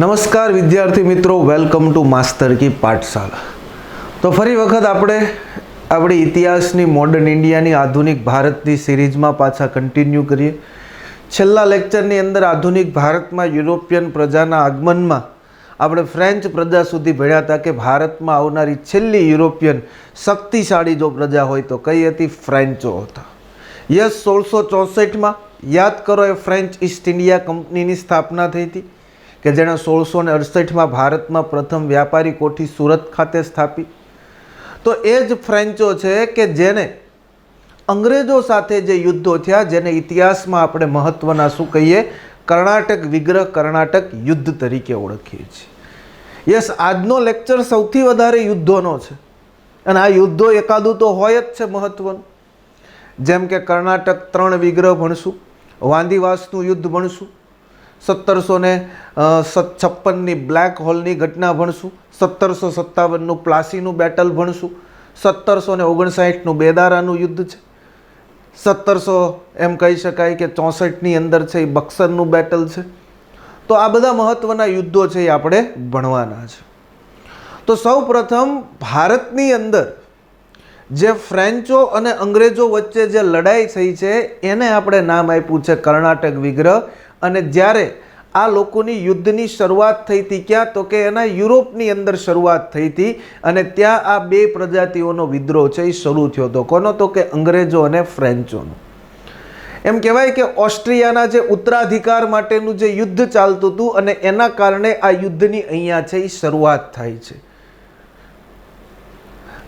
નમસ્કાર વિદ્યાર્થી મિત્રો, વેલકમ ટુ માસ્ટર કી પાઠશાલા। તો ફરી વખત આપણે આપણી ઇતિહાસની મોડર્ન ઇન્ડિયાની આધુનિક ભારતની સિરીઝમાં પાછા કન્ટિન્યુ કરીએ। છેલ્લા લેક્ચરની અંદર આધુનિક ભારતમાં યુરોપિયન પ્રજાના આગમનમાં આપણે ફ્રેન્ચ પ્રજા સુધી ભણ્યા હતા કે ભારતમાં આવનારી છેલ્લી યુરોપિયન શક્તિશાળી જો પ્રજા હોય તો કઈ હતી? ફ્રેન્ચો હતા। યસ, 1664માં યાદ કરો, એ ફ્રેન્ચ ઈસ્ટ ઇન્ડિયા કંપનીની સ્થાપના થઈ હતી કે જેણે 1668માં ભારતમાં પ્રથમ વ્યાપારી કોઠી સુરત ખાતે સ્થાપી। તો એ જ ફ્રેન્ચો છે કે જેને અંગ્રેજો સાથે જે યુદ્ધો થયા, જેને ઇતિહાસમાં આપણે મહત્વના શું કહીએ? કર્ણાટક વિગ્રહ, કર્ણાટક યુદ્ધ તરીકે ઓળખીએ છીએ। યસ, આજનો લેક્ચર સૌથી વધારે યુદ્ધોનો છે અને આ યુદ્ધો એકાદું તો હોય જ છે મહત્વનું, જેમ કે કર્ણાટક 3 વિગ્રહ ભણશું, વાંદીવાસનું યુદ્ધ ભણશું, 1756ની બ્લેક હોલની ઘટના ભણશું, 1757નું પ્લાસીનું બેટલ ભણશું, 1759નું બેદારાનું યુદ્ધ છે, 1700 એમ કહી શકાય કે 64ની અંદર છે એ બક્સરનું બેટલ છે। તો આ બધા મહત્વના યુદ્ધો છે એ આપણે ભણવાના છે। તો સૌ પ્રથમ ભારતની અંદર જે ફ્રેન્ચો અને અંગ્રેજો વચ્ચે જે લડાઈ થઈ છે એને આપણે નામ આપ્યું છે કર્ણાટક વિગ્રહ। અને જ્યારે આ લોકોની યુદ્ધની શરૂઆત થઈ હતી ક્યાં? તો કે એના યુરોપની અંદર શરૂઆત થઈ હતી અને ત્યાં આ બે પ્રજાતિઓનો વિદ્રોહ છે એ શરૂ થયો હતો। કોનો? તો કે અંગ્રેજો અને ફ્રેન્ચોનો। એમ કહેવાય કે ઓસ્ટ્રિયાના જે ઉત્તરાધિકાર માટેનું જે યુદ્ધ ચાલતું હતું અને એના કારણે આ યુદ્ધની અહીંયા છે એ શરૂઆત થાય છે।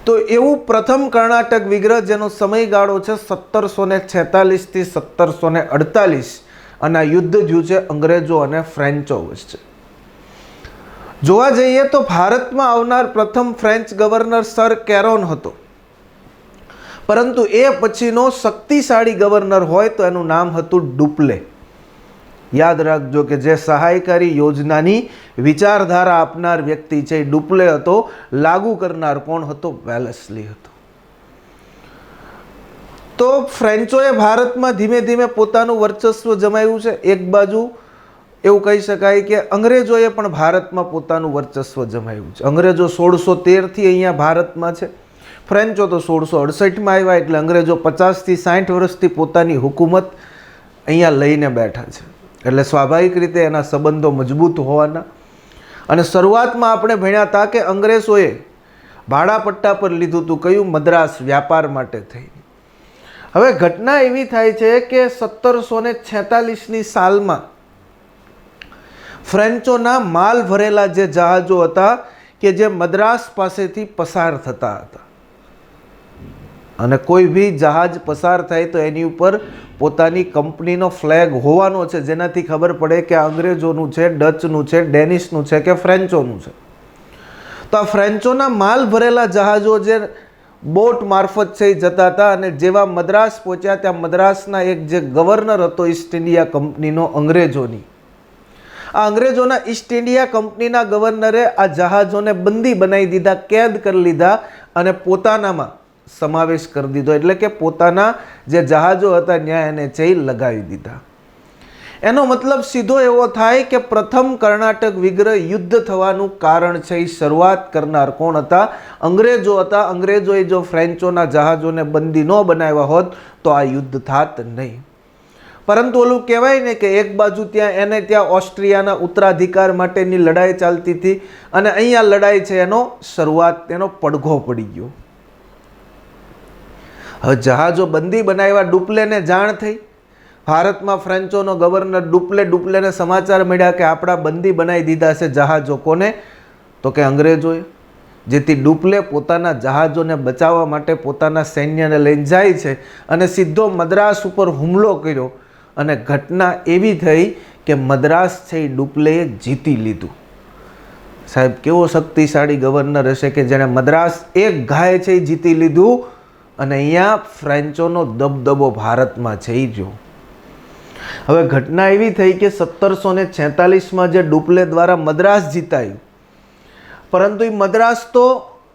તો એવું પ્રથમ કર્ણાટક વિગ્રહ જેનો સમયગાળો છે 1746 થી 1748 અને આ યુદ્ધ થયું છે અંગ્રેજો અને ફ્રેન્ચો વચ્ચે। જોવા જઈએ તો ભારતમાં આવનાર પ્રથમ ફ્રેન્ચ ગવર્નર સર કેરોન હતો, પરંતુ એ પછીનો શક્તિશાળી ગવર્નર હોય તો એનું નામ હતું ડુપ્લે। યાદ રાખજો કે જે સહાયકારી યોજનાની વિચારધારા આપનાર વ્યક્તિ છે એ ડુપ્લે હતો, લાગુ કરનાર કોણ હતો? વેલેસ્લી હતો। તો ફ્રેન્ચોએ ભારતમાં ધીમે ધીમે પોતાનું વર્ચસ્વ જમાવ્યું છે। એક બાજુ એવું કહી શકાય કે અંગ્રેજોએ પણ ભારતમાં પોતાનું વર્ચસ્વ જમાવ્યું છે। અંગ્રેજો 1613થી અહીંયા ભારતમાં છે, ફ્રેન્ચો તો 1668માં આવ્યા, એટલે અંગ્રેજો 50 થી 60 વર્ષથી પોતાની હુકુમત અહીંયા લઈને બેઠા છે, એટલે સ્વાભાવિક રીતે એના સંબંધો મજબૂત હોવાના। અને શરૂઆતમાં આપણે ભણ્યા હતા કે અંગ્રેજોએ ભાડાપટ્ટા પર લીધું હતું, કયું? મદ્રાસ, વ્યાપાર માટે થઈ। હવે ઘટના એવી થાય છે કે 1746ની સાલમાં ફ્રેન્ચોના માલ ભરેલા જે જહાજો હતા કે જે મદ્રાસ પાસેથી પસાર થતા હતા, અને કોઈ બી જહાજ પસાર થાય તો એની ઉપર પોતાની કંપનીનો ફ્લેગ હોવાનો છે, જેનાથી ખબર પડે કે આ અંગ્રેજોનું છે, ડચનું છે, ડેનિશનું છે કે ફ્રેન્ચોનું છે। તો આ ફ્રેન્ચોના માલ ભરેલા જહાજો જે બોટ મારફત છે એ જતા હતા, અને જેવા મદ્રાસ પહોંચ્યા ત્યાં મદ્રાસના એક જે ગવર્નર હતો ઈસ્ટ ઇન્ડિયા કંપનીનો અંગ્રેજોની, આ અંગ્રેજોના ઈસ્ટ ઇન્ડિયા કંપનીના ગવર્નરે આ જહાજોને બંદી બનાવી દીધા, કેદ કરી લીધા અને પોતાનામાં સમાવેશ કરી દીધો, એટલે કે પોતાના જે જહાજો હતા ત્યાં એને છે લગાવી દીધા। એનો મતલબ સીધો એવો થાય કે પ્રથમ કર્ણાટક વિગ્રહ યુદ્ધ થવાનું કારણ છે એ શરૂઆત કરનાર કોણ હતા? અંગ્રેજો હતા। અંગ્રેજોએ જો ફ્રેન્ચોના જહાજોને બંદી ન બનાવ્યા હોત તો આ યુદ્ધ થાત નહીં। પરંતુ ઓલું કહેવાય ને કે એક બાજુ ત્યાં ઓસ્ટ્રિયાના ઉત્તરાધિકાર માટેની લડાઈ ચાલતી હતી અને અહીંયા લડાઈ છે એનો પડઘો પડી ગયો। હવે જહાજો બંદી બનાવ્યા, ડુપ્લેને જાણ થઈ, ભારતમાં ફ્રેન્ચોનો ગવર્નર ડુપ્લેને સમાચાર મળ્યા કે આપણા બંદી બનાવી દીધા છે જહાજો। કોને? તો કે અંગ્રેજોએ। જેથી ડુપ્લે પોતાના જહાજોને બચાવવા માટે પોતાના સૈન્યને લઈને જાય છે અને સીધો મદ્રાસ ઉપર હુમલો કર્યો, અને ઘટના એવી થઈ કે મદ્રાસ છે એ ડુપ્લેએ જીતી લીધું। સાહેબ, કેવો શક્તિશાળી ગવર્નર હશે કે જેણે મદ્રાસ એક ઘાએ છે એ જીતી લીધું, અને અહીંયા ફ્રેન્ચોનો દબદબો ભારતમાં છે એ જો। હવે ઘટના એવી થઈ કે 1746માં જે ડુપ્લે દ્વારા મદ્રાસ જીતાયું, પરંતુ એ મદ્રાસ તો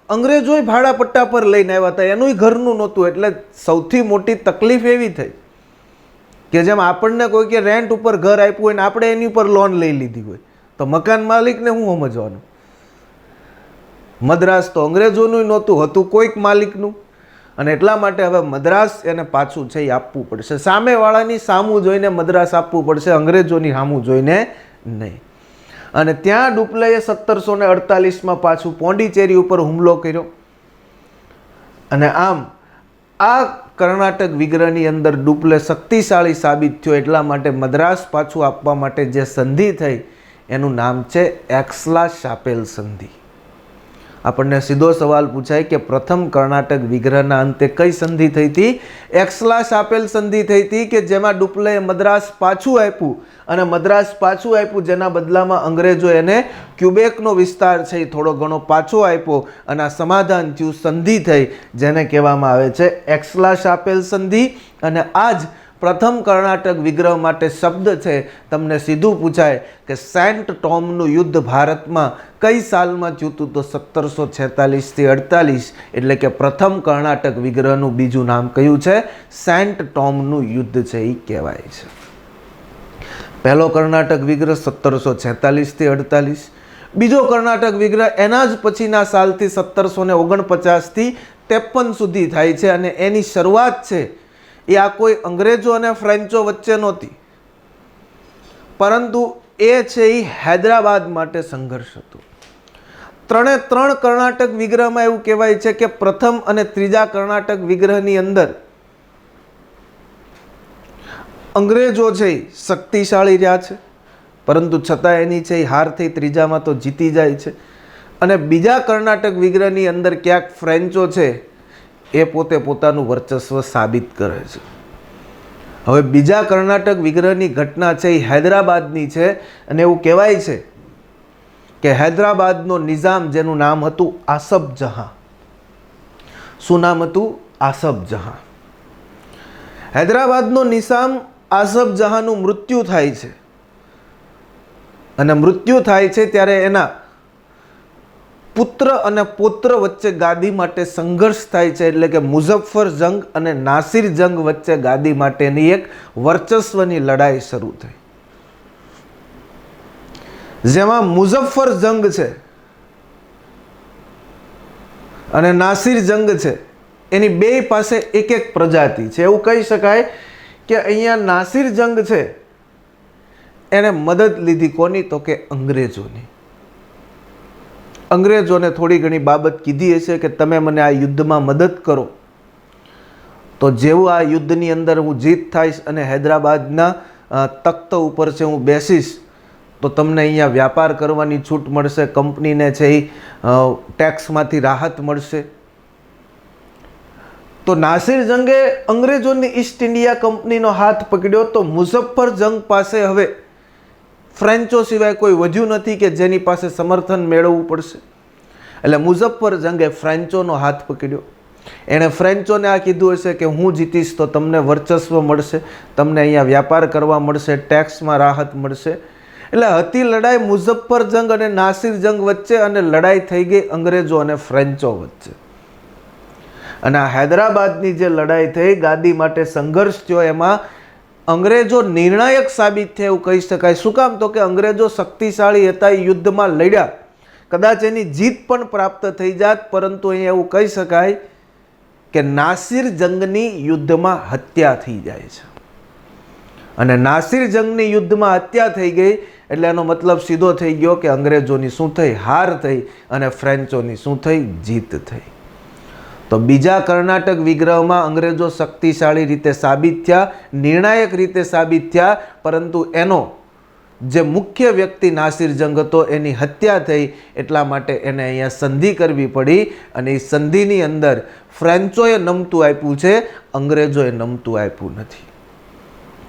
અંગ્રેજોએ ભાડાપટ્ટા પર લઈને આવ્યા હતા, એનું ઘરનું નહોતું, એટલે સૌથી મોટી તકલીફ એવી થઈ કે જેમ આપણને કોઈ કે રેન્ટ ઉપર ઘર આપ્યું હોય ને આપણે એની ઉપર લોન લઈ લીધી હોય, તો મકાન માલિકને શું સમજવાનું? મદ્રાસ તો અંગ્રેજોનું નહોતું, હતું કોઈક માલિકનું, અને એટલા માટે હવે મદ્રાસ એને પાછું છે એ આપવું પડશે. સામેવાળાની સામું જોઈને મદ્રાસ આપવું પડશે, અંગ્રેજોની સામું જોઈને નહીં. અને ત્યાં ડુપ્લેએ 1748માં પાછું પોંડિચેરી ઉપર હુમલો કર્યો. અને આમ આ કર્ણાટક વિગ્રહની અંદર ડુપ્લે શક્તિશાળી સાબિત થયો. એટલા માટે મદ્રાસ પાછું આપવા માટે જે સંધિ થઈ એનું નામ છે એક્સલા-શાપેલ સંધિ. આપણને સીધો સવાલ પૂછાય કે પ્રથમ કર્ણાટક વિગ્રહના અંતે કઈ સંધિ થઈ હતી? એક્સલા-શાપેલ સંધિ થઈ હતી, કે જેમાં ડુપ્લેએ મદ્રાસ પાછું આપ્યું, અને મદ્રાસ પાછું આપ્યું જેના બદલામાં અંગ્રેજો એને ક્યુબેકનો વિસ્તાર છે એ થોડો ઘણો પાછો આપ્યો, અને આ સમાધાન થયું, સંધિ થઈ, જેને કહેવામાં આવે છે એક્સલા-શાપેલ સંધિ. અને આ જ પ્રથમ કર્ણાટક વિગ્રહ માટે શબ્દ છે. તમને સીધું પૂછાય કે સેન્ટ ટોમનું યુદ્ધ ભારતમાં કઈ સાલમાં થયું હતું? તો 1746 થી 48, એટલે કે પ્રથમ કર્ણાટક વિગ્રહનું બીજું નામ કયું છે? સેન્ટ ટોમનું યુદ્ધ છે એ કહેવાય છે. પહેલો કર્ણાટક વિગ્રહ 1746 થી 48, બીજો કર્ણાટક વિગ્રહ એના જ પછીના સાલથી 1749 થી 53 સુધી થાય છે. અને એની શરૂઆત છે એ આ કોઈ અંગ્રેજો અને ફ્રેન્ચો વચ્ચે નહોતી, પરંતુ એ છે એ હૈદરાબાદ માટે સંઘર્ષ હતો. ત્રણે ત્રણ કર્ણાટક વિગ્રહમાં એવું કહેવાય છે કે પ્રથમ અને ત્રીજા કર્ણાટક વિગ્રહની અંદર અંગ્રેજો છે એ શક્તિશાળી રહ્યા છે, પરંતુ છતાં એની છે એ હાર થઈ, ત્રીજામાં તો જીતી જાય છે. અને બીજા કર્ણાટક વિગ્રહની અંદર ક્યાંક ફ્રેન્ચો છે એ પોતે પોતાનું વર્ચસ્વ સાબિત કરે છે. હવે બીજા કર્ણાટક વિગ્રહની ઘટના છે એ હૈદરાબાદની છે, અને એવું કહેવાય છે કે હૈદરાબાદનો નિઝામ, જેનું નામ હતું આસફ જહાં. શું નામ હતું? આસફ જહાં. હૈદરાબાદનો નિઝામ આસફ જહાંનું મૃત્યુ થાય છે, અને મૃત્યુ થાય છે ત્યારે એના પુત્ર અને પૌત્ર વચ્ચે ગાદી માટે સંઘર્ષ થાય છે. એટલે કે મુઝફ્ફર જંગ અને નાસિર જંગ વચ્ચે ગાદી માટેની એક વર્ચસ્વની લડાઈ શરૂ થઈ, જેમાં મુઝફ્ફર જંગ છે અને નાસિર જંગ છે, એની બે પાસે એક એક પ્રજાતિ છે. એવું કહી શકાય કે અહીંયા નાસિર જંગ છે એને મદદ લીધી કોની? તો કે અંગ્રેજોની. અંગ્રેજોને થોડી ઘણી બાબત કીધી હશે કે તમે મને આ યુદ્ધમાં મદદ કરો, તો જેવું આ યુદ્ધની અંદર હું જીત થઈશ અને હૈદરાબાદના તખ્ત ઉપર છે હું બેસીશ, તો તમને અહીંયા વ્યાપાર કરવાની છૂટ મળશે, કંપનીને છે એ ટેક્સમાંથી રાહત મળશે. તો નાસિર જંગે અંગ્રેજોની ઈસ્ટ ઇન્ડિયા કંપનીનો હાથ પકડ્યો. તો મુઝફ્ફર જંગ પાસે હવે ફ્રેન્ચો સિવાય કોઈ વધ્યું નથી કે જેની પાસે સમર્થન મેળવવું પડશે. એટલે મુઝફ્ફર જંગે ફ્રેન્ચોનો હાથ પકડ્યો. એણે ફ્રેન્ચોને આ કીધું હશે કે હું જીતીશ તો તમને વર્ચસ્વ મળશે, તમને અહીંયા વ્યાપાર કરવા મળશે, ટેક્સમાં રાહત મળશે. એટલે હતી લડાઈ મુઝફ્ફર જંગ અને નાસિર જંગ વચ્ચે, અને લડાઈ થઈ ગઈ અંગ્રેજો અને ફ્રેન્ચો વચ્ચે. અને આ હૈદરાબાદની જે લડાઈ થઈ, ગાદી માટે સંઘર્ષ થયો, એમાં અંગ્રેજો નિર્ણાયક સાબિત થયા એવું કહી શકાય. શું કામ? તો કે અંગ્રેજો શક્તિશાળી હતા, યુદ્ધમાં લડ્યા, કદાચ એની જીત પણ પ્રાપ્ત થઈ જાત, પરંતુ અહીંયા એવું કહી શકાય કે નાસિર જંગની યુદ્ધમાં હત્યા થઈ જાય છે. અને નાસિર જંગની યુદ્ધમાં હત્યા થઈ ગઈ એટલે એનો મતલબ સીધો થઈ ગયો કે અંગ્રેજોની શું થઈ? હાર થઈ, અને ફ્રેન્ચોની શું થઈ? જીત થઈ. તો બીજા કર્ણાટક વિગ્રહમાં અંગ્રેજો શક્તિશાળી રીતે સાબિત થયા, નિર્ણાયક રીતે સાબિત થયા, પરંતુ એનો જે મુખ્ય વ્યક્તિ નાસિર જંગ હતો એની હત્યા થઈ. એટલા માટે એને અહીંયા સંધિ કરવી પડી, અને એ સંધિની અંદર ફ્રેન્ચોએ નમતું આપ્યું છે, અંગ્રેજોએ નમતું આપ્યું નથી.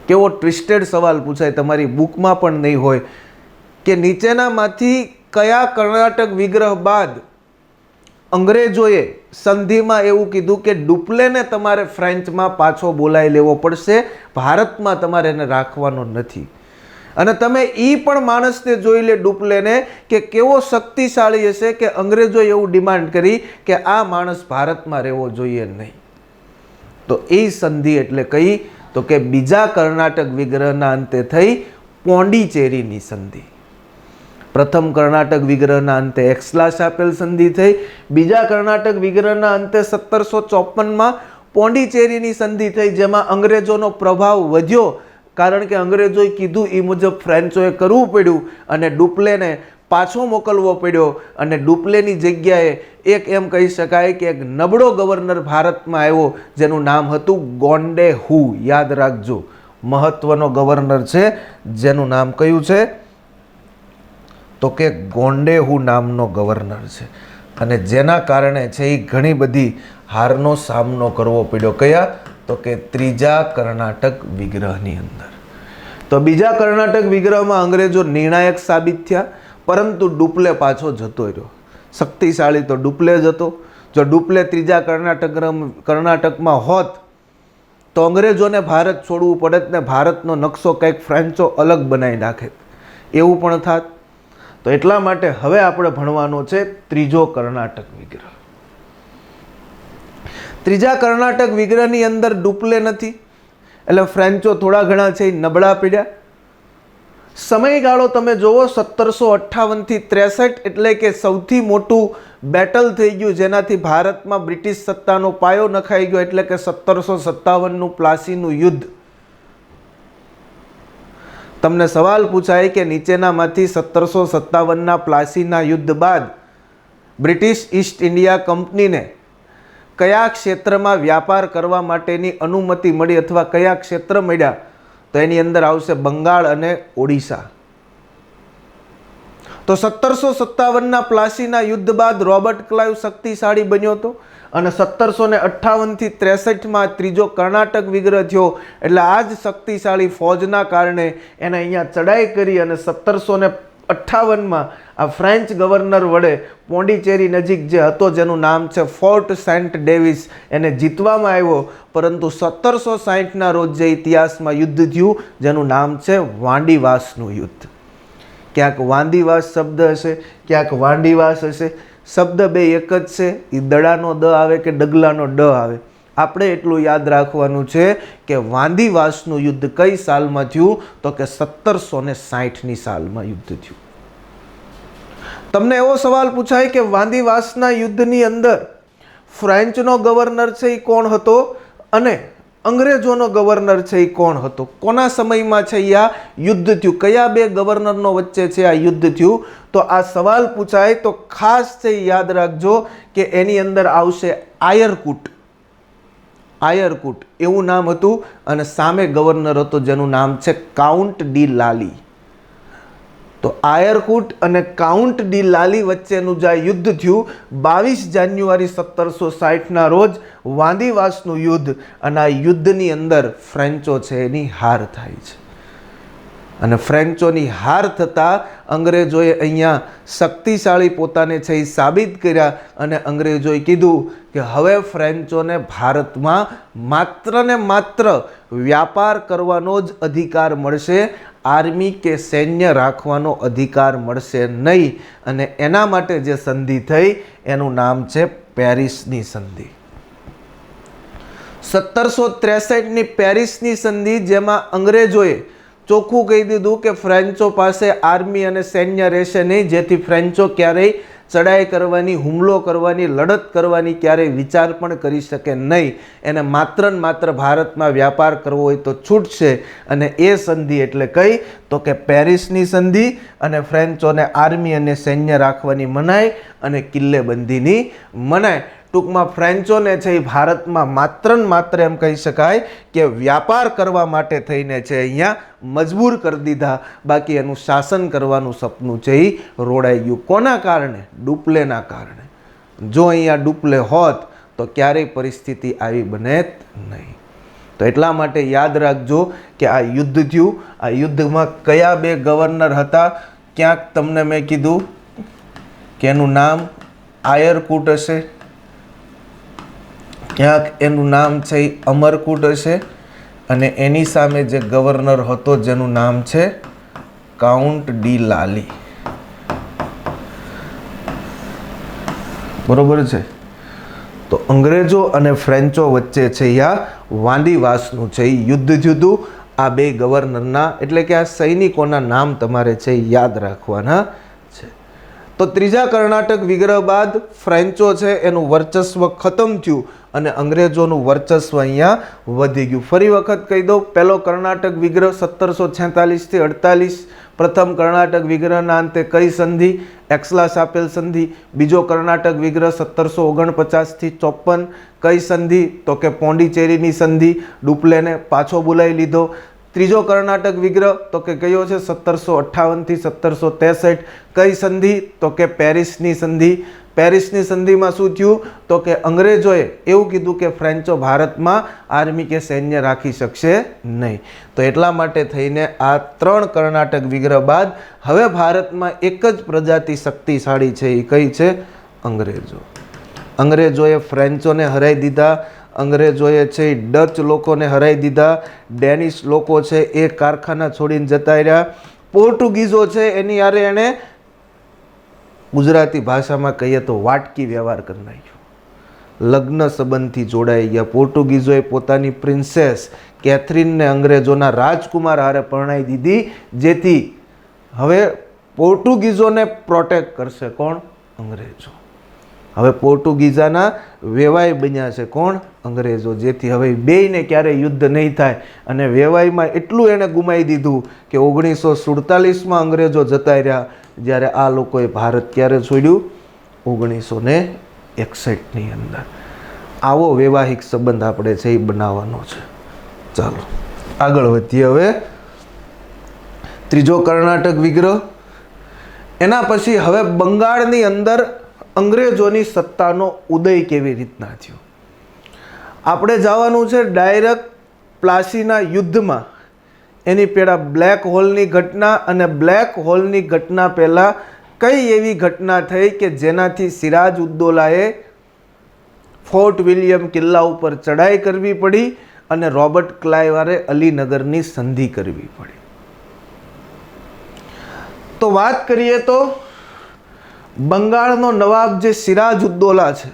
કેવો ટ્વિસ્ટેડ સવાલ પૂછાય, તમારી બુકમાં પણ નહીં હોય કે નીચેનામાંથી કયા કર્ણાટક વિગ્રહ બાદ અંગ્રેજોએ સંધિમાં એવું કીધું કે ડુપ્લેને તમારે ફ્રેન્ચમાં પાછો બોલાવી લેવો પડશે, ભારતમાં તમારે એને રાખવાનો નથી. અને તમે એ પણ માણસને જોઈ લે ડુપ્લેને કે કેવો શક્તિશાળી હશે કે અંગ્રેજોએ એવું ડિમાન્ડ કરી કે આ માણસ ભારતમાં રહેવો જોઈએ નહીં. તો એ સંધિ એટલે કઈ? તો કે બીજા કર્ણાટક વિગ્રહના અંતે થઈ પોંડિચેરીની સંધિ. પ્રથમ કર્ણાટક વિગ્રહના અંતે એક્સલાસ આપેલ સંધિ થઈ. બીજા કર્ણાટક વિગ્રહના અંતે 1754માં પોંડિચેરીની સંધિ થઈ, જેમાં અંગ્રેજોનો પ્રભાવ વધ્યો, કારણ કે અંગ્રેજોએ કીધું એ મુજબ ફ્રેન્ચોએ કરવું પડ્યું અને ડુપ્લેને પાછો મોકલવો પડ્યો. અને ડુપ્લેની જગ્યાએ એક એમ કહી શકાય કે એક નબળો ગવર્નર ભારતમાં આવ્યો, જેનું નામ હતું ગોંડે હુ. યાદ રાખજો, મહત્વનો ગવર્નર છે, જેનું નામ કયું છે તો કે ગોંડે હુ નામનો ગવર્નર છે. અને જેના કારણે છે એ ઘણી બધી હારનો સામનો કરવો પડ્યો. કયા તો કે ત્રીજા કર્ણાટક વિગ્રહની અંદર. તો બીજા કર્ણાટક વિગ્રહમાં અંગ્રેજો નિર્ણાયક સાબિત થયા, પરંતુ ડુપ્લે પાછો જતો રહ્યો. શક્તિશાળી તો ડુપ્લે જ હતો. જો ડુપ્લે ત્રીજા કર્ણાટકમાં હોત તો અંગ્રેજોને ભારત છોડવું પડત ને ભારતનો નકશો કંઈક ફ્રેન્ચો અલગ બનાવી નાખે, એવું પણ થાત. તો એટલા માટે હવે આપણે ભણવાનો છે ત્રીજો કર્ણાટક વિગ્રહ. ત્રીજા કર્ણાટક વિગ્રહની અંદર ડુપ્લે નથી, એટલે ફ્રેન્ચો થોડા ઘણા છે એ નબળા પડ્યા. સમયગાળો તમે જુઓ 1758 થી 63, એટલે કે સૌથી મોટું બેટલ થઈ ગયું, જેનાથી ભારતમાં બ્રિટિશ સત્તાનો પાયો નખાઈ ગયો, એટલે કે 1757નું પ્લાસીનું યુદ્ધ. તમને સવાલ પૂછાય કે નીચેનામાંથી 1757ના પ્લાસીના યુદ્ધ બાદ બ્રિટિશ ઈસ્ટ ઇન્ડિયા કંપનીને કયા ક્ષેત્રમાં વ્યાપાર કરવા માટેની અનુમતિ મળી અથવા કયા ક્ષેત્ર મળ્યા, તો એની અંદર આવશે બંગાળ અને ઓડિશા. તો 1757ના પ્લાસીના યુદ્ધ બાદ રોબર્ટ ક્લાઇવ શક્તિશાળી બન્યો હતો અને 1758 થી 63માં ત્રીજો કર્ણાટક વિગ્રહ થયો. એટલે આ જ શક્તિશાળી ફોજના કારણે એને અહીંયા ચડાઈ કરી અને 1758માં આ ફ્રેન્ચ ગવર્નર વડે પોંડિચેરી નજીક જે હતો, જેનું નામ છે ફોર્ટ સેન્ટ ડેવિસ, એને જીતવામાં આવ્યો. પરંતુ 1760ના રોજ જે ઇતિહાસમાં યુદ્ધ થયું, જેનું નામ છે વાંડીવાસનું યુદ્ધ. ક્યાંક વાંદીવાસ શબ્દ હશે, ક્યાંક વાંડીવાસ હશે. શબ્દ બે એક જ છે, એ દડાનો દ આવે કે ડગલાનો ડ આવે. આપણે એટલું યાદ રાખવાનું છે કે વાંદીવાસનું યુદ્ધ કઈ સાલમાં થયું, તો કે 1760ની સાલમાં યુદ્ધ થયું. તમને એવો સવાલ પૂછાય કે વાંદીવાસના યુદ્ધની અંદર ફ્રેન્ચનો ગવર્નર છે એ કોણ હતો અને અંગ્રેજોનો ગવર્નર છે એ કોણ હતો, કોના સમયમાં છે આ યુદ્ધ થયું, કયા બે ગવર્નરનો વચ્ચે છે આ યુદ્ધ થયું. તો આ સવાલ પૂછાય તો ખાસ છે યાદ રાખજો કે એની અંદર આવશે આયરકૂટ. આયરકૂટ એવું નામ હતું અને સામે ગવર્નર હતો જેનું નામ છે કાઉન્ટ ડી લાલી. તો આયરકૂટ અને કાઉન્ટ ડી લાલી વચ્ચેનું જે યુદ્ધ થયું 22 જાન્યુઆરી 1760ના રોજ, વાંદીવાસનું યુદ્ધ. અને આ યુદ્ધની અંદર ફ્રેન્ચો છે એની હાર થાય છે. અને ફ્રેન્ચોની હાર થતાં અંગ્રેજોએ અહીંયા શક્તિશાળી પોતાને છે એ સાબિત કર્યા અને અંગ્રેજોએ કીધું કે હવે ફ્રેન્ચોને ભારતમાં માત્ર ને માત્ર વ્યાપાર કરવાનો જ અધિકાર મળશે, આર્મી કે સૈન્ય રાખવાનો અધિકાર મળશે નહીં. અને એના માટે જે સંધિ થઈ એનું નામ છે પેરિસની સંધિ. 1763ની પેરિસની સંધિ, જેમાં અંગ્રેજોએ ચોખ્ખું કહી દીધું કે ફ્રેન્ચો પાસે આર્મી અને સૈન્ય રહેશે નહીં, જેથી ફ્રેન્ચો ક્યારેય ચડાઈ કરવાની, હુમલો કરવાની, લડત કરવાની ક્યારેય વિચાર પણ કરી શકે નહીં. એને માત્ર ને માત્ર ભારતમાં વ્યાપાર કરવો હોય તો છૂટશે. અને એ સંધિ એટલે કઈ, તો કે પેરિસની સંધિ. અને ફ્રેન્ચોને આર્મી અને સૈન્ય રાખવાની મનાઈ અને કિલ્લેબંધીની મનાઈ. ટૂંકમાં ફ્રેન્ચોને છે એ ભારતમાં માત્ર ને માત્ર એમ કહી શકાય કે વ્યાપાર કરવા માટે થઈને છે અહીંયા મજબૂર કરી દીધા. બાકી એનું શાસન કરવાનું સપનું છે એ રોડાઈ ગયું. કોના કારણે? ડુપ્લેના કારણે. જો અહીંયા ડુપ્લે હોત તો ક્યારેય પરિસ્થિતિ આવી બને નહીં. તો એટલા માટે યાદ રાખજો કે આ યુદ્ધ થયું. આ યુદ્ધમાં કયા બે ગવર્નર હતા? ક્યાંક તમને મેં કીધું કે એનું નામ આયરકૂટ હશે, ક્યાંક એનું નામ છે એ અમરકૂટ હશે, અને એની સામે જે ગવર્નર હતો જેનું નામ છે કાઉન્ટ ડી લાલી. બરોબર છે? તો અંગ્રેજો અને ફ્રેન્ચો વચ્ચે છે આ વાંદીવાસનું છે એ યુદ્ધ થયું. આ બે ગવર્નરના એટલે કે આ સૈનિકોના નામ તમારે છે યાદ રાખવાના તો ત્રીજા કર્ણાટક વિગ્રહ બાદ ફ્રેન્ચો છે એનું વર્ચસ્વ ખતમ થયું અને અંગ્રેજોનું વર્ચસ્વ અહીંયા વધી ગયું. ફરી વખત કહી દઉં, પહેલો કર્ણાટક વિગ્રહ 1746 થી 48, પ્રથમ કર્ણાટક વિગ્રહના અંતે કઈ સંધિ? એક્સલા-શાપેલ સંધિ. બીજો કર્ણાટક વિગ્રહ 1749 થી 54, કઈ સંધિ? તો કે પોંડિચેરીની સંધિ. ડુપ્લેને પાછો બોલાવી લીધો. ત્રીજો કર્ણાટક વિગ્રહ તો કે કયો છે? 1758 થી 1763, કઈ સંધિ? તો કે પેરિસની સંધિ. પેરિસની સંધિમાં શું થયું? તો કે અંગ્રેજોએ એવું કીધું કે ફ્રેન્ચો ભારતમાં આર્મી કે સૈન્ય રાખી શકશે નહીં. તો એટલા માટે થઈને આ 3 કર્ણાટક વિગ્રહ બાદ હવે ભારતમાં એક જ પ્રજાતિ શક્તિશાળી છે. એ કઈ છે? અંગ્રેજો. અંગ્રેજોએ ફ્રેન્ચોને હરાવી દીધા. અંગ્રેજોએ છે એ ડચ લોકોને હરાવી દીધા. ડેનિશ લોકો છે એ કારખાના છોડીને જતા રહ્યા. પોર્ટુગીઝો છે એની યારે એણે ગુજરાતી ભાષામાં કહીએ તો વાટકી વ્યવહાર કરી નાખ્યો. લગ્ન સંબંધથી જોડાઈ ગયા. પોર્ટુગીઝોએ પોતાની પ્રિન્સેસ કેથરીનને અંગ્રેજોના રાજકુમાર હારે પરણાવી દીધી, જેથી હવે પોર્ટુગીઝોને પ્રોટેક્ટ કરશે કોણ? અંગ્રેજો. હવે પોર્ટુગીઝાના વેવાઈ બન્યા છે કોણ? અંગ્રેજો. જેથી હવે બેયને ક્યારેય યુદ્ધ નહીં થાય. અને વેવાઈમાં એટલું એણે ગુમાવી દીધું કે 1947માં અંગ્રેજો જતા રહ્યા, જ્યારે આ લોકોએ ભારત ક્યારે છોડ્યું? 1961ની અંદર. આવો વૈવાહિક સંબંધ આપણે છે એ બનાવવાનો છે. ચાલો આગળ વધીએ. હવે ત્રીજો કર્ણાટક વિગ્રહ, એના પછી હવે બંગાળની અંદર અંગ્રેજોની સત્તાનો ઉદય કેવી રીતના થયો. આપણે જવાનું છે ડાયરેક્ટ પ્લાસીના યુદ્ધમાં. એની પહેલાં બ્લેક હોલની ઘટના, અને બ્લેક હોલની ઘટના પહેલાં કઈ એવી ઘટના થઈ કે જેનાથી સિરાજ ઉદ્દૌલાએ ફોર્ટ વિલિયમ કિલ્લા ઉપર ચડાઈ કરવી પડી અને રોબર્ટ ક્લાઇવારે અલીનગરની સંધિ કરવી પડી. તો વાત કરીએ તો બંગાળનો નવાબ જે સિરાજ ઉદ્દૌલા છે,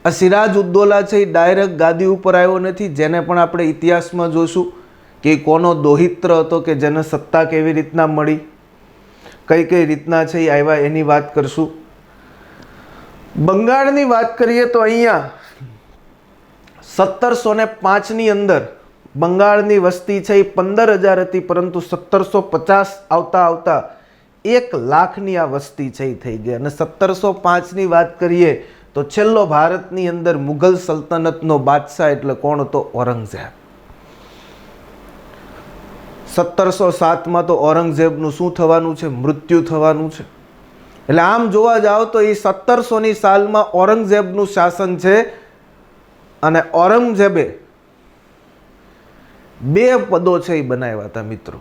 આ સિરાજ ઉદ્દૌલા છે એ ડાયરેક્ટ ગાદી ઉપર આવ્યો નથી. જેને પણ આપણે ઇતિહાસમાં જોશું કે કોનો દોહિત્ર હતો, કે જેને સત્તા કેવી રીતના મળી, કઈ કઈ રીતના છે એ આવ્યા, એની વાત કરશું. બંગાળની વાત કરીએ તો અહીંયા 1705ની અંદર બંગાળની વસ્તી છે એ 15,000 હતી, પરંતુ 1750 આવતા આવતા 1 લાખની આ વસ્તી છે એ થઈ ગઈ. અને 1705ની વાત કરીએ તો છેલ્લો ભારતની અંદર મુઘલ સલ્તનતનો બાદશાહ એટલે કોણ હતો? ઔરંગઝેબ. 1707માં તો ઔરંગઝેબનું શું થવાનું છે? મૃત્યુ થવાનું છે. એટલે આમ જોવા જાઓ તો એ 1700ની સાલમાં ઔરંગઝેબનું શાસન છે. અને ઔરંગઝેબે 2 પદો છે એ બનાવ્યા હતા મિત્રો.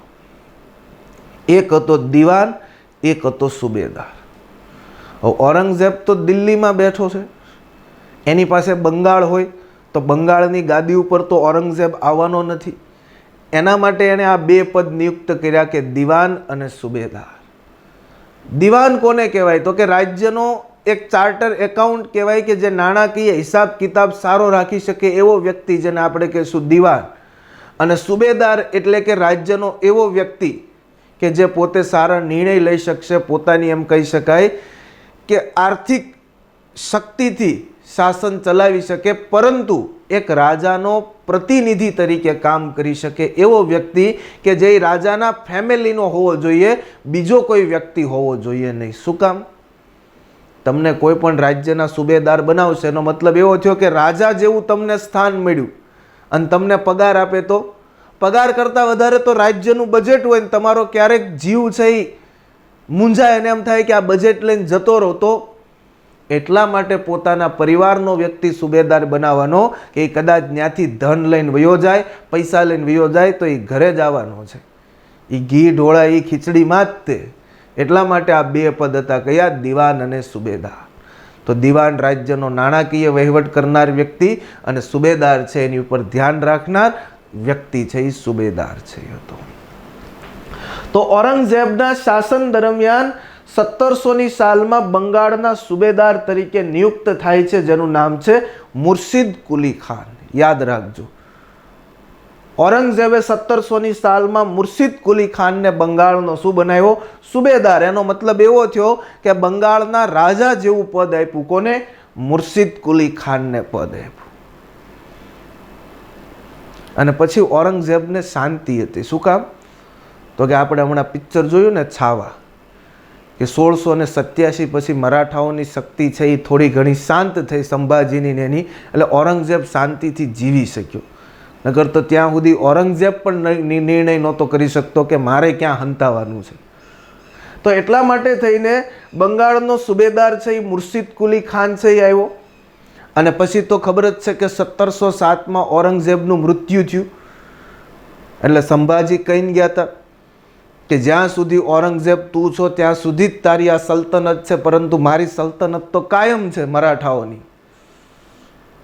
એક હતો દિવાન, એક હતો સુબેદાર. ઔરંગઝેબ તો દિલ્હીમાં બેઠો છે, એની પાસે બંગાળ હોય તો બંગાળની ગાદી ઉપર તો ઔરંગઝેબ આવવાનો નથી. એના માટે એણે આ 2 પદ નિયુક્ત કર્યા કે દિવાન અને સુબેદાર. દિવાન કોને કહેવાય? તો કે રાજ્યનો એક ચાર્ટર એકાઉન્ટ કહેવાય, કે જે નાણાકીય હિસાબ કિતાબ સારો રાખી શકે એવો વ્યક્તિ, જેને આપણે કહીશું દિવાન. અને સુબેદાર એટલે કે રાજ્યનો એવો વ્યક્તિ કે જે પોતે સારા નિર્ણય લઈ શકશે, પોતાની એમ કહી શકાય કે આર્થિક શક્તિથી શાસન ચલાવી શકે, પરંતુ એક રાજાનો પ્રતિનિધિ તરીકે કામ કરી શકે એવો વ્યક્તિ, કે જે રાજાના ફેમિલીનો હોવો જોઈએ, બીજો કોઈ વ્યક્તિ હોવો જોઈએ નહીં. શું કામ? તમને કોઈ પણ રાજ્યના સુબેદાર બનાવશે એનો મતલબ એવો થયો કે રાજા જેવું તમને સ્થાન મળ્યું, અને તમને પગાર આપે તો પગાર કરતાં વધારે તો રાજ્યનું બજેટ હોય ને તમારો ક્યારેક જીવ છે એ મૂંઝાય અને એમ થાય કે આ બજેટ લઈને જતો રહો. તો એટલા માટે પોતાના પરિવારનો વ્યક્તિ સુબેદાર બનાવવાનો કે કદાચ ત્યાંથી ધન લઈને વયો જાય, પૈસા લઈને વયો જાય તો એ ઘરે જ આવવાનો છે. એ ઘી ઢોળા એ ખીચડીમાં જ તે. એટલા માટે આ 2 પદ હતા. કયા? દિવાન અને સુબેદાર. તો દિવાન રાજ્યનો નાણાકીય વહીવટ કરનાર વ્યક્તિ, અને સુબેદાર છે એની ઉપર ધ્યાન રાખનાર વ્યક્તિ છે એ સુબેદાર છે હતો. તો ઔરંગઝેબના શાસન દરમિયાન 1700ની સાલમાં બંગાળના સુબેદાર તરીકે નિયુક્ત થાય છે, જેનું નામ છે મુર્શિદ કુલી ખાન. યાદ રાખજો, ઔરંગઝેબે 1700ની સાલમાં મુર્શિદ કુલી ખાનને બંગાળનો શું બનાવ્યો? સુબેદાર. એનો મતલબ એવો થયો કે બંગાળના રાજા જેવું પદ આપ્યું. કોને? મુર્શિદ કુલી ખાનને પદ આપ્યું. અને પછી ઔરંગઝેબને શાંતિ હતી. શું કામ? તો કે આપણે હમણાં પિક્ચર જોયું ને છાવા, કે 1687 પછી મરાઠાઓની શક્તિ છે એ થોડી ઘણી શાંત થઈ સંભાજીની ને એની, એટલે ઔરંગઝેબ શાંતિથી જીવી શક્યો. નકર તો ત્યાં સુધી ઔરંગઝેબ પણ નિર્ણય નહોતો કરી શકતો કે મારે ક્યાં હંતાવાનું છે. તો એટલા માટે થઈને બંગાળનો સુબેદાર છે એ મુર્શિદ કુલી ખાન છે એ આવ્યો. અને પછી તો ખબર જ છે કે 1707માં ઔરંગઝેબનું મૃત્યુ થયું. એટલે સંભાજી કહીને ગયા હતા કે જ્યાં સુધી ઔરંગઝેબ તું છો ત્યાં સુધી જ તારી આ સલ્તનત છે, પરંતુ મારી સલ્તનત તો કાયમ છે મરાઠાઓની.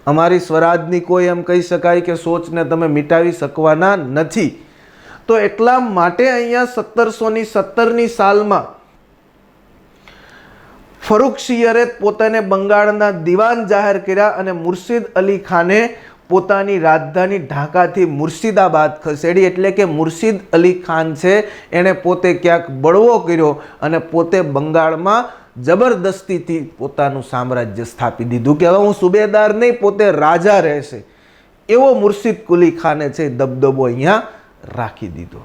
અમારી સ્વરાજની કોઈ એમ કહી શકાય કે સોચને તમે મિટાવી શકવાના નથી. તો એટલા માટે અહીંયા 1717ની સાલમાં ફરુખશિયરે પોતાને બંગાળના દિવાન જાહેર કર્યા અને મુર્શિદ અલી ખાને પોતાની રાજધાની ઢાકાથી મુર્શિદાબાદ ખસેડી. એટલે કે મુર્શિદ અલી ખાન છે એણે પોતે ક્યાંક બળવો કર્યો અને પોતે બંગાળમાં જબરદસ્તીથી પોતાનું સામ્રાજ્ય સ્થાપી દીધું કે હવે હું સુબેદાર નહીં, પોતે રાજા રહેશે. એવો મુર્શિદ કુલી ખાને છે દબદબો અહીંયા રાખી દીધો.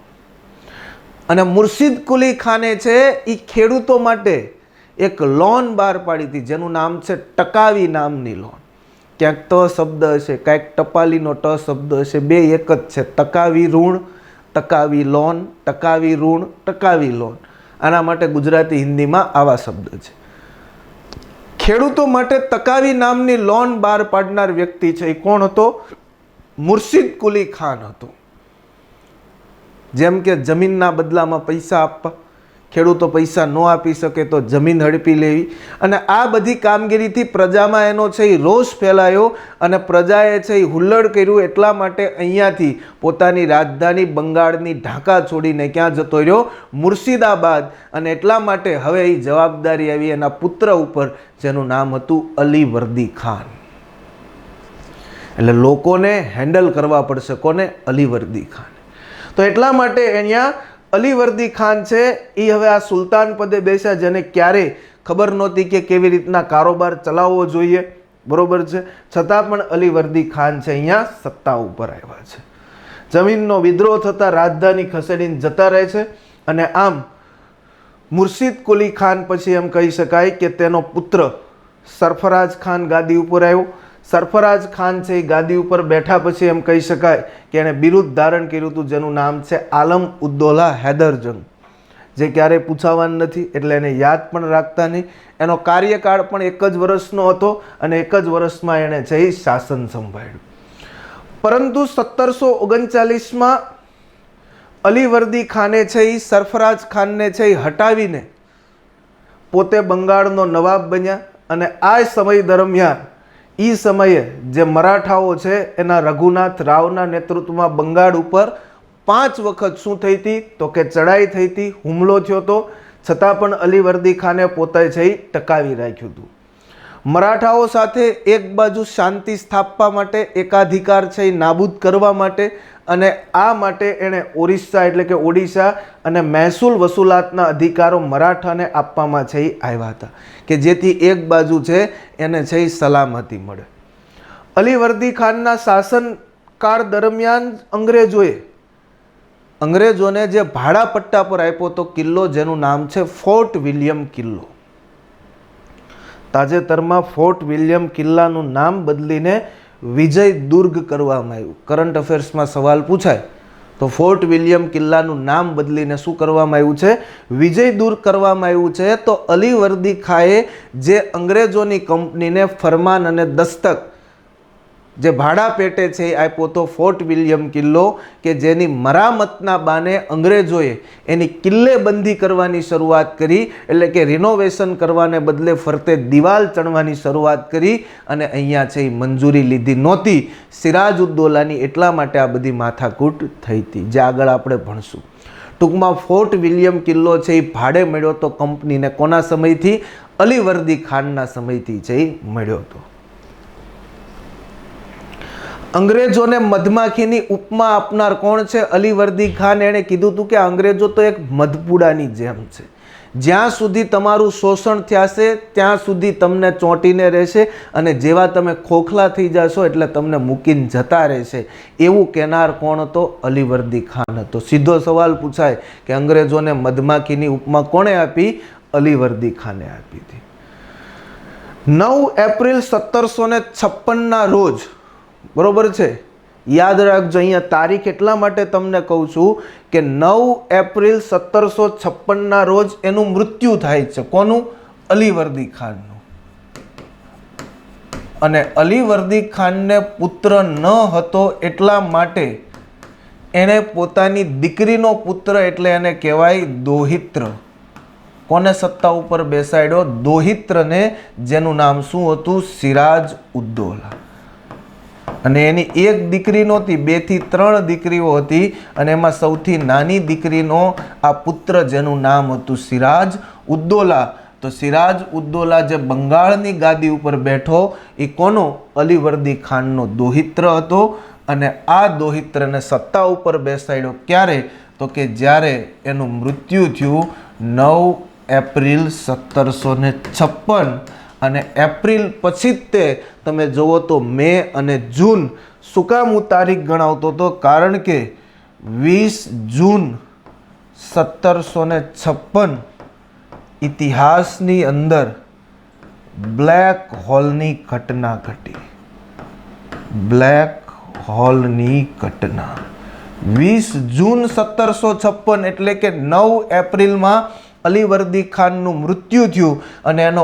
અને મુર્શિદ કુલી ખાને છે એ ખેડૂતો માટે એક લોન બહાર પાડી હતી જેનું નામ છે ટકાવી નામની લોન. ક્યાંક ટ શબ્દ હશે, ક્યાંક ટપાલીનો ટ શબ્દ હશે, બે એક જ છે. ટકાવી ઋણ, ટકાવી લોન, ટકાવી ઋણ, ટકાવી લોન. આના માટે ગુજરાતી હિન્દીમાં આવા શબ્દ છે. ખેડૂતો માટે ટકાવી નામની લોન બહાર પાડનાર વ્યક્તિ છે એ કોણ હતો? મુર્શિદ કુલી ખાન હતો. જેમ કે જમીનના બદલામાં પૈસા આપવા, ખેડૂતો પૈસા ન આપી શકે તો જમીન હડપી લેવી. અને આ બધી કામગીરીથી પ્રજામાં એનો છે એ રોષ ફેલાયો અને પ્રજાએ છે એ હુલ્લડ કર્યું. એટલા માટે અહીંયાથી પોતાની રાજધાની બંગાળની ઢાકા છોડીને ક્યાં જતો રહ્યો? મુર્શિદાબાદ. અને એટલા માટે હવે એ જવાબદારી આવી એના પુત્ર ઉપર જેનું નામ હતું અલીવર્દી ખાન. એટલે લોકોને હેન્ડલ કરવા પડશે. કોને? અલીવર્દી ખાન. તો એટલા માટે અહીંયા અલીવર્દી ખાન છે એ હવે આ સુલતાન પદે બેસ્યા, જેને ક્યારે ખબર નહોતી કે કેવી રીતના કારોબાર ચલાવવો જોઈએ. બરોબર છે. છતાં પણ અલીવર્દી ખાન છે અહીંયા સત્તા ઉપર આવ્યા છે. જમીનનો વિદ્રોહ થતાં રાજધાની ખસેડીને જતા રહે છે. અને આમ મુર્શિદ કુલી ખાન પછી એમ કહી શકાય કે તેનો પુત્ર સરફરાજ ખાન ગાદી ઉપર આવ્યો. સરફરાજ ખાન છે એ ગાદી ઉપર બેઠા પછી એમ કહી શકાય કે એણે બિરુદ ધારણ કર્યું હતું જેનું નામ છે આલમ ઉદ્દૌલા હૈદર જંગ, જે ક્યારેય પૂછાવાનું નથી એટલે એને યાદ પણ રાખતા નહીં. એનો કાર્યકાળ પણ 1 જ વર્ષનો હતો અને 1 જ વર્ષમાં એણે છે એ શાસન સંભાળ્યું. પરંતુ 1739માં અલીવર્દી ખાને છે એ સરફરાજ ખાનને છે એ હટાવીને પોતે બંગાળનો નવાબ બન્યા. અને આ સમય દરમિયાન સમયે જે મરાઠાઓ છે એના રઘુનાથ રાવના નેતૃત્વમાં બંગાળ ઉપર 5 વખત શું થઈ હતી? તો કે ચડાઈ થઈ હતી, હુમલો થયો હતો. છતાં પણ અલીવર્દી ખાને પોતે છે એ ટકાવી રાખ્યું હતું. મરાઠાઓ સાથે એક બાજુ શાંતિ સ્થાપવા માટે, એકાધિકાર છે એ નાબૂદ કરવા માટે, અને આ માટે એણે ઓરિસ્સા એટલે કે ઓડિશા અને મહેસૂલ વસૂલાતના અધિકારો મરાઠાને આપવામાં છે એ આવ્યા હતા કે જેથી એક બાજુ છે એને છે એ સલામતી મળે. અલીવર્દી ખાનના શાસનકાળ દરમિયાન અંગ્રેજોને જે ભાડા પટ્ટા પર આપ્યો તો કિલ્લો જેનું નામ છે ફોર્ટ વિલિયમ કિલ્લો. તાજેતરમાં ફોર્ટ વિલિયમ કિલ્લાનું નામ બદલીને વિજય દુર્ગ કરવામાં આવ્યું. કરંટ અફેર્સમાં સવાલ પૂછાય તો ફોર્ટ વિલિયમ કિલ્લાનું નામ બદલીને શું કરવામાં આવ્યું છે? વિજય દુર્ગ કરવામાં આવ્યું છે. તો અલીવર્દી ખાએ જે અંગ્રેજોની કંપનીને ફરમાન અને દસ્તક જે ભાડા પેટે છે એ આપ્યો તો ફોર્ટ વિલિયમ કિલ્લો, કે જેની મરામતના બાને અંગ્રેજોએ એની કિલ્લેબંધી કરવાની શરૂઆત કરી. એટલે કે રિનોવેશન કરવાને બદલે ફરતે દિવાલ ચણવાની શરૂઆત કરી અને અહીંયા છે એ મંજૂરી લીધી નહોતી સિરાજ ઉદ્દૌલાની. એટલા માટે આ બધી માથાકૂટ થઈ હતી જે આગળ આપણે ભણશું. ટૂંકમાં ફોર્ટ વિલિયમ કિલ્લો છે એ ભાડે મળ્યો તો કંપનીને. કોના સમયથી? અલીવર્દી ખાનના સમયથી છે એ મળ્યો હતો. અંગ્રેજોને મધમાખીની ઉપમા આપનાર કોણ છે? અલીવર્દી ખાન. એણે કીધું હતું કે અંગ્રેજો તો એક મધપુડાની જેમ છે, જ્યાં સુધી તમારું શોષણ થશે ત્યાં સુધી તમને ચોંટીને રહેશે, અને જેવા તમે ખોખલા થઈ જશો એટલે તમને મૂકીને જતા રહેશે. એવું કહેનાર કોણ હતો? અલીવર્દી ખાન હતો. સીધો સવાલ પૂછાય કે અંગ્રેજોને મધમાખીની ઉપમા કોણે આપી? અલીવર્દી ખાને આપી હતી. 9 એપ્રિલ 1756ના રોજ, બરોબર છે, યાદ રાખજો. અહીંયા તારીખ એટલા માટે તમને કહું છું કે 9 એપ્રિલ 1756ના રોજ એનું મૃત્યુ થાય છે. કોનું? અલીવર્દી ખાનનું. અને અલીવર્દી ખાનને પુત્ર ન હતો એટલા માટે એણે પોતાની દીકરીનો પુત્ર, એટલે એને કહેવાય દોહિત્ર, કોને સત્તા ઉપર બેસાડ્યો? દોહિત્રને, જેનું નામ શું હતું? સિરાજ ઉદ્દૌલા. અને એની એક દીકરી નહોતી, 2 થી 3 દીકરીઓ હતી, અને એમાં સૌથી નાની દીકરીનો આ પુત્ર, જેનું નામ હતું સિરાજ ઉદ્દૌલા. તો સિરાજ ઉદ્દૌલા જે બંગાળની ગાદી ઉપર બેઠો, એ કોનો? અલીવર્દી ખાનનો દોહિત્ર હતો. અને આ દોહિત્રને સત્તા ઉપર બેસાડ્યો ક્યારે? તો કે જ્યારે એનું મૃત્યુ થયું 9 એપ્રિલ 1756. અને એપ્રિલ પછી તે તમે જુઓ તો મે અને જૂન. શું કામ હું તારીખ ગણાવતો હતો? કારણ કે 20 જૂન 1756 ઇતિહાસની અંદર બ્લેક હોલની ઘટના ઘટી. બ્લેક હોલની ઘટના 20 જૂન 1756 એટલે કે 9 એપ્રિલમાં અલીવર્દી ખાનનું મૃત્યુ થયું, અને એનો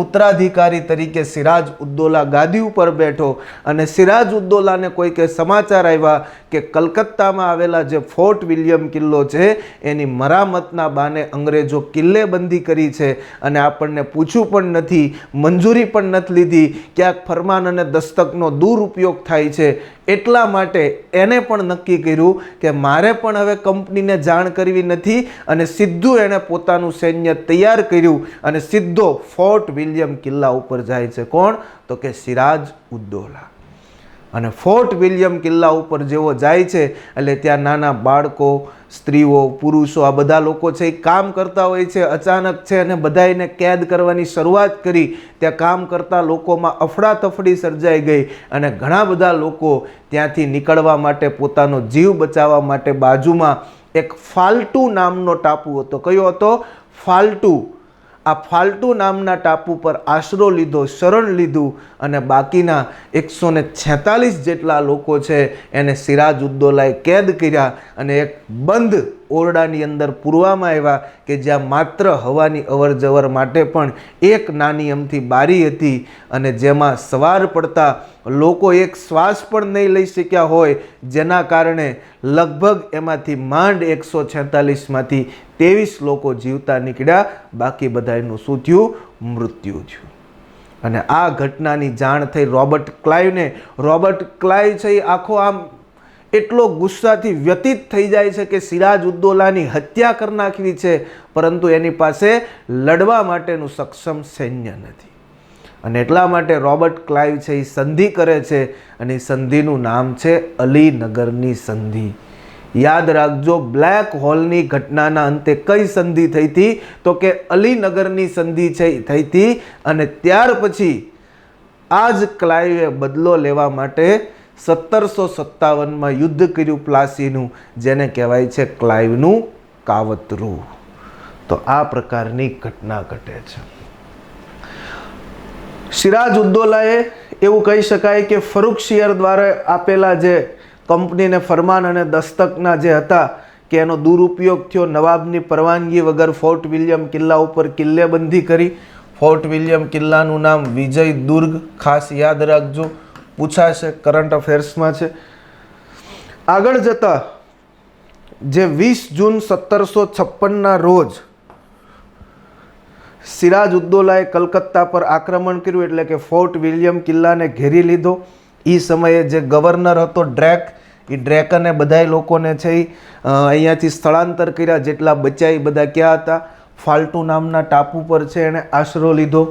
ઉત્તરાધિકારી તરીકે સિરાજ ઉદ્દૌલા ગાદી ઉપર બેઠો. અને સિરાજ ઉદ્દૌલાને કોઈકે સમાચાર આવ્યા કે કલકત્તામાં આવેલા જે ફોર્ટ વિલિયમ કિલ્લો છે એની મરામતના બાને અંગ્રેજો કિલ્લેબંધી કરી છે, અને આપણને પૂછ્યું પણ નથી, મંજૂરી પણ નથી લીધી, ક્યાંક ફરમાન અને દસ્તકનો દુરુપયોગ થાય છે. એટલા માટે એને પણ નક્કી કર્યું કે મારે પણ હવે કંપનીને જાણ કરવી નથી, અને સીધું એણે પોતાનું સૈન્ય તૈયાર કર્યું અને સીધો ફોર્ટ વિલિયમ કિલ્લા ઉપર જાય છે. કોણ? તો કે સિરાજ ઉદ્દૌલા. અને ફોર્ટ વિલિયમ કિલ્લા ઉપર જેવો જાય છે એટલે ત્યાં નાના બાળકો, સ્ત્રીઓ, પુરુષો, આ બધા લોકો છે એ કામ કરતા હોય છે. અચાનક છે અને બધાને કેદ કરવાની શરૂઆત કરી. ત્યાં કામ કરતા લોકોમાં અફડાતફડી સર્જાઈ ગઈ, અને ઘણા બધા લોકો ત્યાંથી નીકળવા માટે, પોતાનો જીવ બચાવવા માટે બાજુમાં એક ફાલ્ટુ નામનો ટાપુ હતો. કયો હતો? ફાલ્ટુ. આ ફાલ્ટુ નામના ટાપુ પર આશરો લીધો, શરણ લીધું, અને બાકીના 146 જેટલા લોકો છે એને સિરાજ ઉદ્દૌલાએ કેદ કર્યા, અને એક બંધ ઓરડાની અંદર પૂરવામાં આવ્યા કે જ્યાં માત્ર હવાની અવર જવર માટે પણ એક નાની અમથી બારી હતી, અને જેમાં સવાર પડતા લોકો એક શ્વાસ પણ નહીં લઈ શક્યા હોય, જેના કારણે લગભગ એમાંથી માંડ 146માંથી 23 લોકો જીવતા નીકળ્યા, બાકી બધાનું શું થયું? મૃત્યુ થયું. અને આ ઘટનાની જાણ થઈ રોબર્ટ ક્લાઇવને. રોબર્ટ ક્લાઇવ છે એ આખો આમ એટલો ગુસ્સાથી વ્યતીત થઈ જાય છે કે સિરાજ ઉદ્દૌલાની હત્યા કરી નાખવી છે, પરંતુ એની પાસે લડવા માટેનું સક્ષમ સૈન્ય નથી. અને એટલા માટે રોબર્ટ ક્લાઇવ છે એ સંધિ કરે છે, અને એ સંધિનું નામ છે અલીનગરની સંધિ. યાદ રાખજો, બ્લેક હોલની ઘટનાના અંતે કઈ સંધિ થઈ હતી? તો કે અલીનગરની સંધિ છે થઈ હતી. અને ત્યાર પછી આ જ ક્લાઇવે બદલો લેવા માટે 1757માં યુદ્ધ કર્યું પ્લાસીનું, જેને કહેવાય છે ક્લાઇવનું કાવતરું. તો આ પ્રકારની ઘટના ઘટે છે. સિરાજ ઉદ્દૌલાએ એવું કહી શકાય કે ફરુખશિયર દ્વારા આપેલા જે કંપનીને ફરમાન અને દસ્તકના જે હતા કે એનો દુરુપયોગ થયો. નવાબની પરવાનગી વગર ફોર્ટ વિલિયમ કિલ્લા ઉપર કિલ્લેબંધી કરી. ફોર્ટ વિલિયમ કિલ્લાનું નામ વિજય દુર્ગ, ખાસ યાદ રાખજો, પૂછાશે, કરંટ અફેર્સમાં છે. આગળ જતા જે 20 જૂન 1756ના રોજ સિરાજ ઉદ્દૌલાએ કલકત્તા પર આક્રમણ કર્યું, એટલે કે ફોર્ટ વિલિયમ કિલ્લાને ઘેરી લીધો. એ સમયે જે ગવર્નર હતો ડ્રેક, એ ડ્રેકને બધા લોકોને છે અહીંયાથી સ્થળાંતર કર્યા. જેટલા બચ્યા એ બધા ક્યાં હતા? ફાલ્ટુ નામના ટાપુ પર છે એણે આશરો લીધો.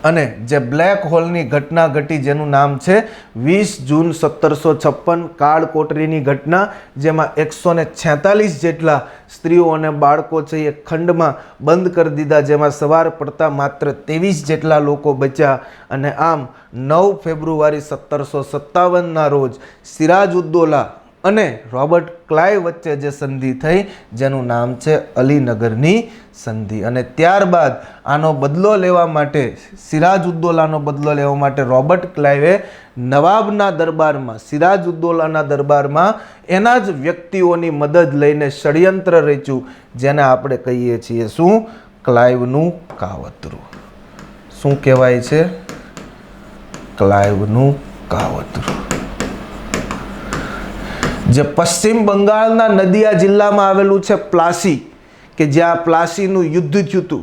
અને જે બ્લેક હોલની ઘટના ઘટી જેનું નામ છે 20 જૂન 1756 કાળકોટરીની ઘટના, જેમાં 146 જેટલા સ્ત્રીઓ અને બાળકો છે એ ખંડમાં બંધ કરી દીધા, જેમાં સવાર પડતા માત્ર 23 જેટલા લોકો બચ્યા. અને આમ 9 ફેબ્રુઆરી 1757ના રોજ સિરાજઉદ્દૌલા અને રોબર્ટ ક્લાઇવ વચ્ચે જે સંધિ થઈ જેનું નામ છે અલીનગરની સંધિ. અને ત્યારબાદ આનો બદલો લેવા માટે, સિરાજઉદ્દૌલાનો બદલો લેવા માટે રોબર્ટ ક્લાઇવે નવાબના દરબારમાં, સિરાજઉદ્દૌલાના દરબારમાં એના જ વ્યક્તિઓની મદદ લઈને ષડયંત્ર રચ્યું, જેને આપણે કહીએ છીએ શું? ક્લાઇવનું કાવતરું. શું કહેવાય છે? ક્લાઇવનું કાવતરું. જે પશ્ચિમ બંગાળના નદિયા જિલ્લામાં આવેલું છે પ્લાસી, કે જ્યાં પ્લાસીનું યુદ્ધ થયું હતું.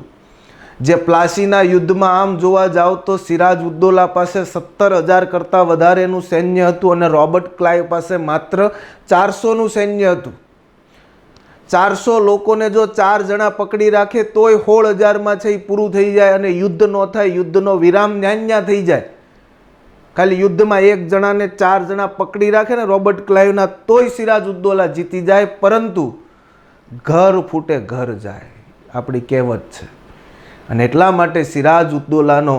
જે પ્લાસીના યુદ્ધમાં આમ જોવા જાવ તો સિરાજઉદ્દૌલા પાસે 17,000 કરતાં વધારેનું સૈન્ય હતું અને રોબર્ટ ક્લાઇવ પાસે માત્ર 400નું સૈન્ય હતું. 400 લોકોને જો 4 જણા પકડી રાખે તોય 16,000માં છે એ પૂરું થઈ જાય અને યુદ્ધ ન થાય, યુદ્ધનો વિરામ ન્યા થઈ જાય. ખાલી યુદ્ધમાં 1 જણાને 4 જણા પકડી રાખે ને રોબર્ટ ક્લાઇવના, તોય સિરાજઉદ્દૌલા જીતી જાય. પરંતુ ઘર ફૂટે ઘર જાય, આપણી કહેવત છે. અને એટલા માટે સિરાજઉદ્દૌલાનો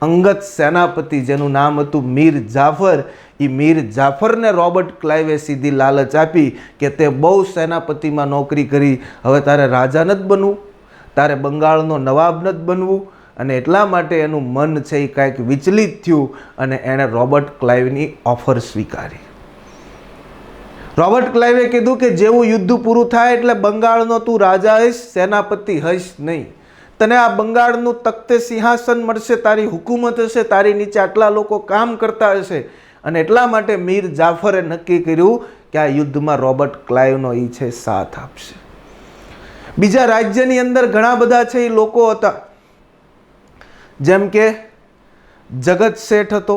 અંગત સેનાપતિ જેનું નામ હતું મીર જાફર, એ મીર જાફરને રોબર્ટ ક્લાઇવે સીધી લાલચ આપી કે તે બહુ સેનાપતિમાં નોકરી કરી, હવે તારે રાજા નથી બનવું, તારે બંગાળનો નવાબ નથી બનવું. અને એટલા માટે એનું મન છે એ કાંઈક વિચલિત થયું અને એણે રોબર્ટ ક્લાઇવની ઓફર સ્વીકારી. રોબર્ટ ક્લાઇવે કીધું કે જેવું યુદ્ધ પૂરું થાય એટલે બંગાળનો તું રાજા હઈશ, સેનાપતિ હઈશ નહીં. તને આ બંગાળનું તખ્તે સિંહાસન મળશે, તારી હુકુમત હશે, તારી નીચે આટલા લોકો કામ કરતા હશે. અને એટલા માટે મીર જાફરે નક્કી કર્યું કે આ યુદ્ધમાં રોબર્ટ ક્લાઇવનો એ છે સાથ આપશે. બીજા રાજ્યની અંદર ઘણા બધા છે એ લોકો હતા, જેમ કે જગત શેઠ હતો,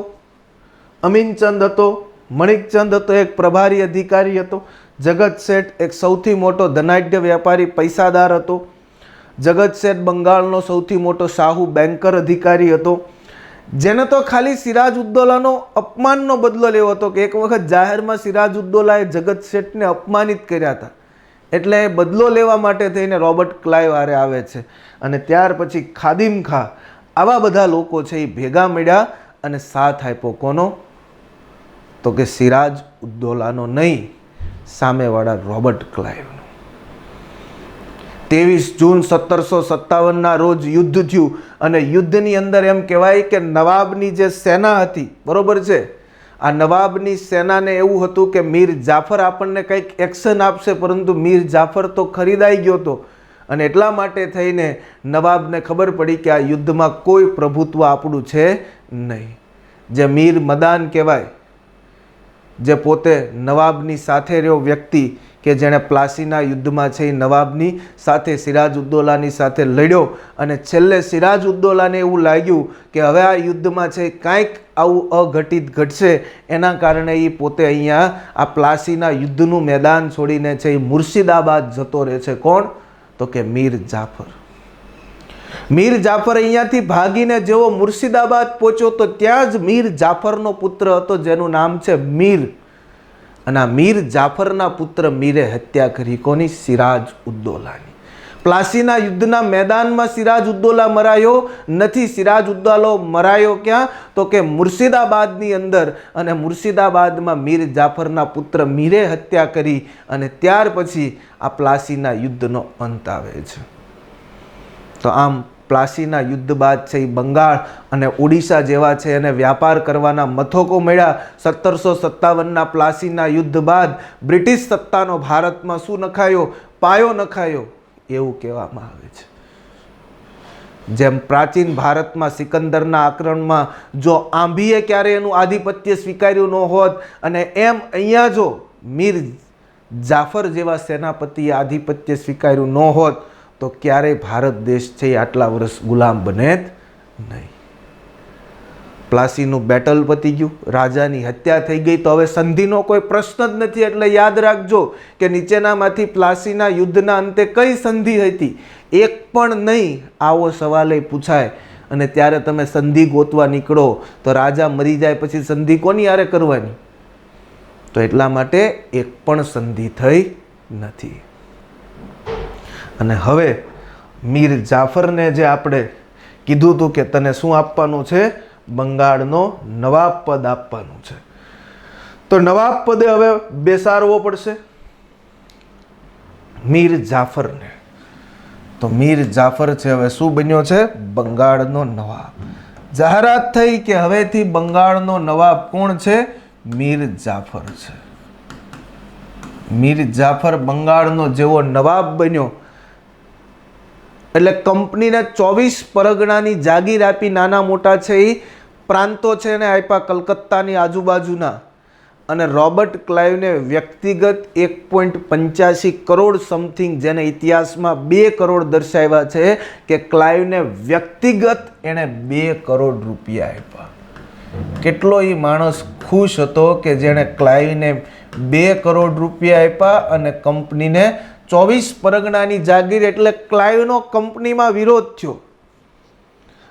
અમીનચંદ હતો, મણિકચંદ હતો, એક પ્રભારી અધિકારી હતો. જગત શેઠ એક સૌથી મોટો ધનાઢ્ય વેપારી પૈસાદાર હતો. જગત શેઠ બંગાળનો સૌથી મોટો શાહુ બેન્કર અધિકારી હતો, જેને તો ખાલી સિરાજઉદ્દૌલાનો અપમાનનો બદલો લેવો હતો કે એક વખત જાહેરમાં સિરાજઉદ્દૌલાએ જગત શેઠને અપમાનિત કર્યા હતા, એટલે બદલો લેવા માટે થઈને રોબર્ટ ક્લાઇવ હારે આવે છે. અને ત્યાર પછી ખાદિમ ખા, આવા બધા લોકો છે એ ભેગા મળ્યા અને સાથ આપ્યો. કોનો? તો કે સિરાજઉદ્દૌલાનો નહીં, સામેવાળા રોબર્ટ ક્લાઇવનો. 23 જૂન 1757ના રોજ યુદ્ધ થયું અને યુદ્ધની અંદર એમ કહેવાય કે નવાબની જે સેના હતી, બરોબર છે, આ નવાબની સેનાને એવું હતું કે મીર જાફર આપણને કંઈક એક્શન આપશે, પરંતુ મીર જાફર તો ખરીદાઈ ગયો હતો. અને એટલા માટે થઈને નવાબને ખબર પડી કે આ યુદ્ધમાં કોઈ પ્રભુત્વ આપણું છે નહીં. જે મીર મદાન કહેવાય, જે પોતે નવાબની સાથે રહ્યો વ્યક્તિ, કે જેણે પ્લાસીના યુદ્ધમાં છે એ નવાબની સાથે, સિરાજઉદ્દૌલાની સાથે લડ્યો અને છેલ્લે સિરાજઉદ્દૌલાને એવું લાગ્યું કે હવે આ યુદ્ધમાં છે કાંઈક આવું અઘટિત ઘટશે, એના કારણે એ પોતે અહીંયા આ પ્લાસીના યુદ્ધનું મેદાન છોડીને છે એ મુર્શિદાબાદ જતો રહે છે. કોણ? તો કે મીર જાફર. મીર જાફર અહીંયાથી ભાગીને જેવો મુર્શિદાબાદ પહોંચ્યો તો ત્યાં જ મીર જાફરનો પુત્ર હતો જેનું નામ છે મીર. અને આ મીર જાફરના પુત્ર મીરે હત્યા કરી. કોની? સિરાજઉદ્દૌલાની. પ્લાસીના યુદ્ધના મેદાનમાં સિરાજઉદ્દૌલા મરાયો નથી. સિરાજઉદ્દૌલા મરાયો ક્યાં? તો કે મુર્શિદાબાદની અંદર. અને મુર્શિદાબાદમાં મીર જાફરના પુત્ર મીરે હત્યા કરી અને ત્યાર પછી આ પ્લાસીના યુદ્ધનો અંત આવે છે. તો આમ પ્લાસીના યુદ્ધ બાદ છે એ બંગાળ અને ઓડિશા જેવા છે એને વ્યાપાર કરવાના મથકો મળ્યા. 1757ના પ્લાસીના યુદ્ધ બાદ બ્રિટિશ સત્તાનો ભારતમાં શું નખાયો? પાયો નખાયો એવું કહેવામાં આવે છે. જેમ પ્રાચીન ભારતમાં સિકંદરના આક્રમણમાં જો આંભીએ ક્યારે એનું આધિપત્ય સ્વીકાર્યું ન હોત, અને એમ અહીંયા જો મીર જાફર જેવા સેનાપતિએ આધિપત્ય સ્વીકાર્યું ન હોત તો ક્યારેય ભારત દેશ છે એ આટલા વર્ષ ગુલામ બને જ નહીં. પ્લાસીનું બેટલ પતી ગયું, રાજાની હત્યા થઈ ગઈ, તો હવે સંધિનો કોઈ પ્રશ્ન જ નથી. એટલે યાદ રાખજો કે નીચેનામાંથી પ્લાસીના યુદ્ધના અંતે કઈ સંધિ હતી? એક પણ નહીં. આવો સવાલ પૂછાય અને ત્યારે તમે સંધિ ગોતવા નીકળો તો રાજા મરી જાય પછી સંધિ કોની હારે કરવાની? તો એટલા માટે એક પણ સંધિ થઈ નથી. અને હવે મીર જાફરને જે આપણે કીધું હતું કે તને શું આપવાનું છે? બંગાળનો નવાબ પદ આપવાનું છે. તો નવાબ પદે હવે બેસાડવો પડશે મીર જાફરને. તો મીર જાફર છે હવે શું બન્યો છે? બંગાળનો નવાબ. જાહેરાત થઈ કે હવેથી બંગાળનો નવાબ કોણ છે? મીર જાફર છે. મીર જાફર બંગાળનો જેવો નવાબ બન્યો એટલે કંપનીને 24 પરગણાની જાગીર આપી. નાના મોટા છે એ પ્રાંતો છે એને આપ્યા કલકત્તાની આજુબાજુના. અને રોબર્ટ ક્લાઇવને વ્યક્તિગત 1.85 કરોડ સમથિંગ, જેને ઇતિહાસમાં 2 કરોડ દર્શાવ્યા છે કે ક્લાઇવને વ્યક્તિગત એણે 2 કરોડ રૂપિયા આપ્યા. કેટલો એ માણસ ખુશ હતો કે જેણે ક્લાઇવને 2 કરોડ રૂપિયા આપ્યા અને કંપનીને 24 પરગણાની જાગીર. એટલે ક્લાઇવનો કંપનીમાં વિરોધ થયો.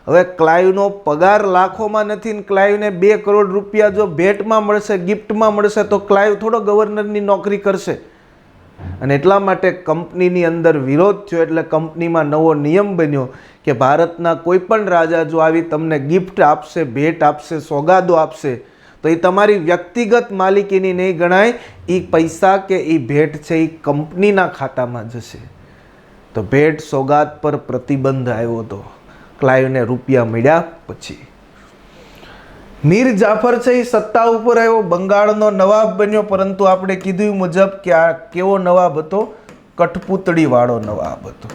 હવે ક્લાઇવનો પગાર લાખોમાં નથી ને ક્લાઇવને 2 કરોડ રૂપિયા જો ભેટમાં મળશે, ગિફ્ટમાં મળશે તો ક્લાઇવ થોડો ગવર્નરની નોકરી કરશે. અને એટલા માટે કંપનીની અંદર વિરોધ થયો. એટલે કંપનીમાં નવો નિયમ બન્યો કે ભારતના કોઈ પણ રાજા જો આવી તમને ગિફ્ટ આપશે, ભેટ આપશે, સોગાદો આપશે તો એ તમારી વ્યક્તિગત માલિકીની નહીં ગણાય. એ પૈસા કે એ ભેટ છે એ કંપનીના ખાતામાં જશે. તો ભેટ સોગાદ પર પ્રતિબંધ આવ્યો હતો ક્લાઇવને રૂપિયા મળ્યા પછી. મીર જાફર છે એ સત્તા ઉપર આવ્યો, બંગાળનો નવાબ બન્યો. પરંતુ આપણે કીધું મુજબ કે આ કેવો નવાબ હતો? કઠપૂતળી વાળો નવાબ હતો.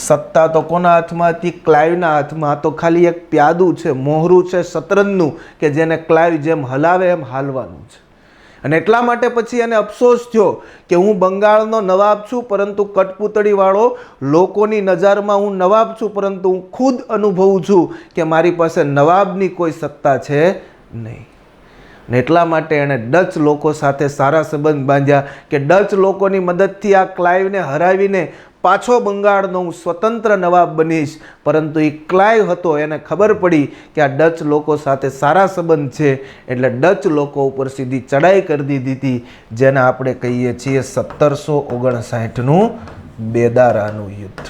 સત્તા તો કોના હાથમાં હતી? ક્લાઇવના હાથમાં. તો ખાલી એક પ્યાદું છે, મોહરું છે શતરંજનું કે જેને ક્લાઇવ જેમ હલાવે એમ હાલવાનું છે. અને એટલા માટે પછી એને અફસોસ થયો કે હું બંગાળનો નવાબ છું પરંતુ કઠપૂતળી વાળો લોકોની નજરમાં હું નવાબ છું, પરંતુ હું ખુદ અનુભવું છું કે મારી પાસે નવાબની કોઈ સત્તા છે નહીં. ને એટલા માટે એણે ડચ લોકો સાથે સારા સંબંધ બાંધ્યા કે ડચ લોકોની મદદથી આ ક્લાઇવને હરાવીને પાછો બંગાળનો હું સ્વતંત્ર નવાબ બનીશ. પરંતુ એ ક્લાઇવ હતો, એને ખબર પડી કે આ ડચ લોકો સાથે સારા સંબંધ છે એટલે ડચ લોકો ઉપર સીધી ચડાઈ કરી દીધી હતી, જેને આપણે કહીએ છીએ 1759નું બેદારાનું યુદ્ધ.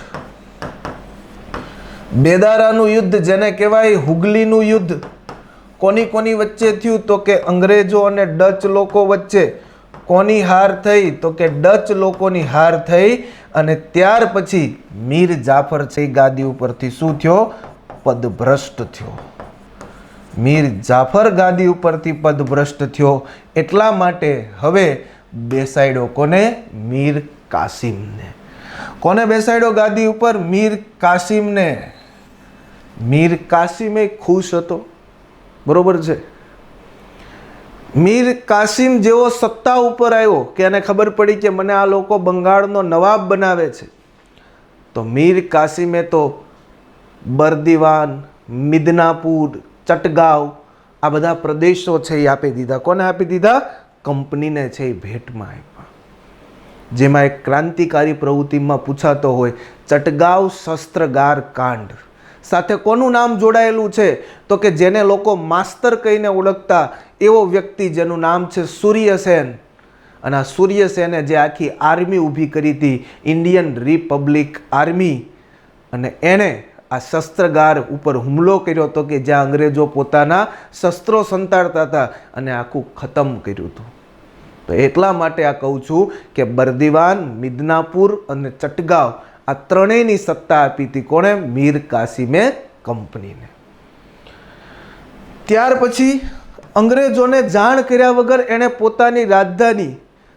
બેદારાનું યુદ્ધ જેને કહેવાય હુગલીનું યુદ્ધ. કોની કોની વચ્ચે થયું? તો કે અંગ્રેજો અને ડચ લોકો વચ્ચે. કોની હાર થઈ? તો કે ડચ લોકોની હાર થઈ. અને ત્યાર પછી મીર જાફર છે ગાદી ઉપરથી શું થયો? પદભ્રષ્ટ થયો. મીર જાફર ગાદી ઉપરથી પદભ્રષ્ટ થયો. એટલા માટે હવે બેસાડ્યો કોને? મીર કાસિમને. કોને બેસાડ્યો ગાદી ઉપર? મીર કાસિમને. મીર કાસિમ ખુશ હતો, બરોબર છે. મીર કાસિમ જેવો સત્તા ઉપર આવ્યો કે એને ખબર પડી કે મને આ લોકો બંગાળનો નવાબ બનાવે છે, તો મીર કાસિમે તો બર્દિવાન, મિદનાપુર, ચટગાંવ આ બધા પ્રદેશો છે એ આપી દીધા. કોને આપી દીધા? કંપનીને છે એ ભેટમાં આપ્યા. જેમાં એક ક્રાંતિકારી પ્રવૃત્તિમાં પૂછાતો હોય ચટગાંવ શસ્ત્રગાર કાંડ સાથે કોનું નામ જોડાયેલું છે? તો કે જેને લોકો માસ્તર કહીને ઓળખતા એવો વ્યક્તિ જેનું નામ છે સૂર્યસેન. અને આ સૂર્યસેને જે આખી આર્મી ઊભી કરી હતી, ઇન્ડિયન રિપબ્લિક આર્મી, અને એણે આ શસ્ત્રગાર ઉપર હુમલો કર્યો હતો કે જ્યાં અંગ્રેજો પોતાના શસ્ત્રો સંતાડતા હતા અને આખું ખતમ કર્યું હતું. તો એટલા માટે આ કહું છું કે બર્દિવાન, મિદનાપુર અને ચટગાંવ આ ત્રણેયની સત્તા આપી હતી કોણે? મીર કાસિમે કંપનીને. ત્યાર પછી અંગ્રેજોને જાણ કર્યા વગર એણે પોતાની રાજધાની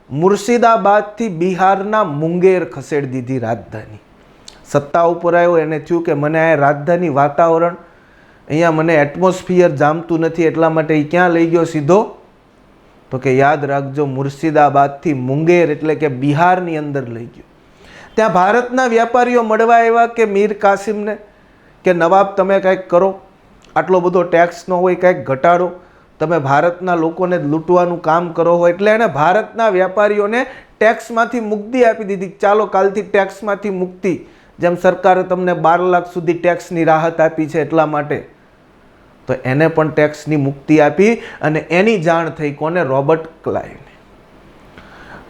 મુર્શિદાબાદથી બિહારના મુંગેર ખસેડી દીધી રાજધાની. સત્તા ઉપર આવ્યો એને થયું કે મને આ રાજધાની વાતાવરણ, અહીંયા મને એટમોસ્ફિયર જામતું નથી, એટલા માટે એ ક્યાં લઈ ગયો સીધો? તો કે યાદ રાખજો, મુર્શિદાબાદથી મુંગેર એટલે કે બિહારની અંદર લઈ ગયો. ત્યાં ભારતના વેપારીઓ મળવા આવ્યા કે મીર કાસિમને કે નવાબ તમે કંઈક કરો, આટલો બધો ટેક્સ ન હોય, કંઈક ઘટાડો, તમે ભારતના લોકોને લૂંટવાનું કામ કરો હોય. એટલે એણે ભારતના વેપારીઓને ટેક્સમાંથી મુક્તિ આપી દીધી. ચાલો કાલથી ટેક્સમાંથી મુક્તિ, જેમ સરકારે તમને 12 લાખ સુધી ટેક્સની રાહત આપી છે એટલા માટે, તો એને પણ ટેક્સની મુક્તિ આપી અને એની જાણ થઈ કોને? રોબર્ટ ક્લાઇવને.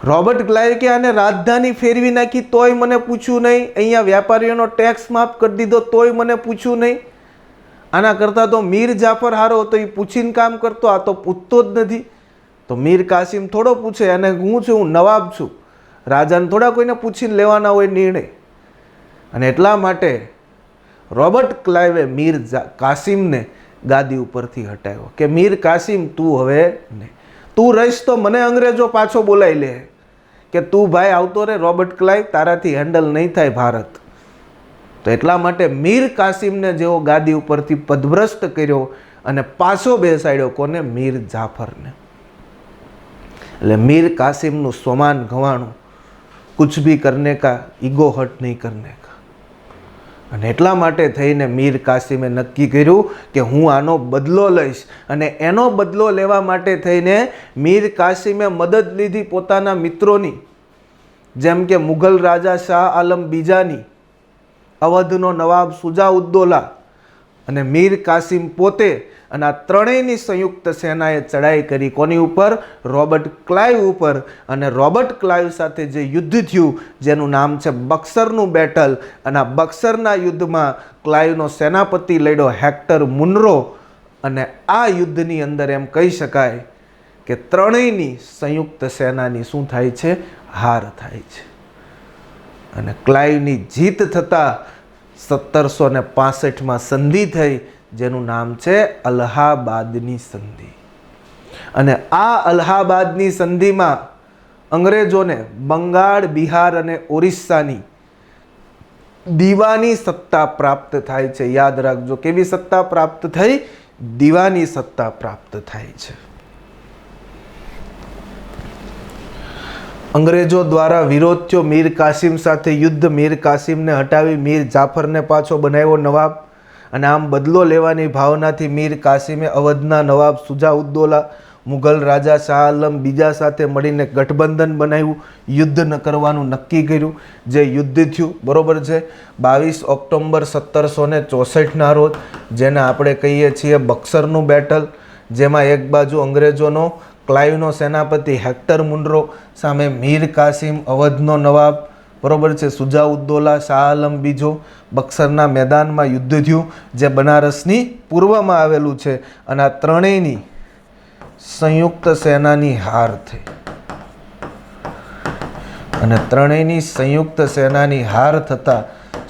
રોબર્ટ ક્લાઇવ કે આને રાજધાની ફેરવી નાખી તોય મને પૂછ્યું નહીં, અહીંયા વેપારીઓનો ટેક્સ માફ કરી દીધો તોય મને પૂછ્યું નહીં, આના કરતાં તો મીર જાફર હારો હતો, એ પૂછીને કામ કરતો, આ તો પૂછતો જ નથી. તો મીર કાસિમ થોડો પૂછે, અને હું છું, હું નવાબ છું, રાજાને થોડા કોઈને પૂછીને લેવાના હોય નિર્ણય. અને એટલા માટે રોબર્ટ ક્લાઇવે મીર કાસિમને ગાદી ઉપરથી હટાવ્યો કે મીર કાસિમ તું હવે નહીં, તું રહીશ તો મને અંગ્રેજો પાછો બોલાવી લે કે તું ભાઈ આવતો રે રોબર્ટ ક્લાઇવ, તારાથી હેન્ડલ નહીં થાય ભારત. તો એટલા માટે મીર કાસિમને જેવો ગાદી ઉપરથી પદભ્રષ્ટ કર્યો અને પાછો બેસાડ્યો કોને? મીર જાફરને. એટલે મીર કાસિમનું સ્વમાન ગવાણું, કુછ ભી કરને કા, ઈગો હટ નહીં કરને કા. અને એટલા માટે થઈને મીર કાસિમે નક્કી કર્યું કે હું આનો બદલો લઈશ. અને એનો બદલો લેવા માટે થઈને મીર કાસિમે મદદ લીધી પોતાના મિત્રોની, જેમ કે મુઘલ રાજા શાહ આલમ બીજાની, અવધનો નવાબ સુજાઉદ્દૌલા અને મીર કાસિમ પોતે. અને આ ત્રણેયની સંયુક્ત સેનાએ ચડાઈ કરી કોની ઉપર? રોબર્ટ ક્લાઇવ ઉપર. અને રોબર્ટ ક્લાઇવ સાથે જે યુદ્ધ થયું જેનું નામ છે બક્સરનું બેટલ, અને આ બક્સરના યુદ્ધમાં ક્લાઇવનો સેનાપતિ લડ્યો હેક્ટર મુનરો. અને આ યુદ્ધની અંદર એમ કહી શકાય કે ત્રણેયની સંયુક્ત સેનાની શું થાય છે? હાર થાય છે. અને ક્લાઇવની જીત થતાં 1765માં સંધિ થઈ જેનું નામ છે અલ્હાબાદની સંધિ. અને આ અલ્હાબાદની સંધિમાં અંગ્રેજોને બંગાળ, બિહાર અને ઓરિસ્સાની દીવાની સત્તા પ્રાપ્ત થાય છે. યાદ રાખજો, કેવી સત્તા પ્રાપ્ત થઈ? દીવાની સત્તા પ્રાપ્ત થાય છે. અંગ્રેજો દ્વારા વિરોધ થયો મીર કાસિમ સાથે યુદ્ધ, મીર કાસિમને હટાવી મીર જાફરને પાછો બનાવ્યો નવાબ. અને આમ બદલો લેવાની ભાવનાથી મીર કાસિમે અવધના નવાબ સુજાઉદ્દૌલા, મુઘલ રાજા શાહ આલમ બીજા સાથે મળીને ગઠબંધન બનાવ્યું, યુદ્ધ ન કરવાનું નક્કી કર્યું. જે યુદ્ધ થયું, બરોબર છે, 22 ઓક્ટોબર 1764ના રોજ, જેને આપણે કહીએ છીએ બક્સરનું બેટલ, જેમાં એક બાજુ અંગ્રેજોનો ક્લાઇવનો સેનાપતિ હેક્ટર મુનરો સામે મીર કાસિમ અવધનો નવાબ, બરોબર છે, સુજાઉદ્દૌલા, શાહ આલમ બીજો, બક્સરના મેદાનમાં યુદ્ધ થયું જે બનારસની પૂર્વમાં આવેલું છે. અને આ ત્રણેયની સંયુક્ત સેનાની હાર થઈ. અને ત્રણેયની સંયુક્ત સેનાની હાર થતાં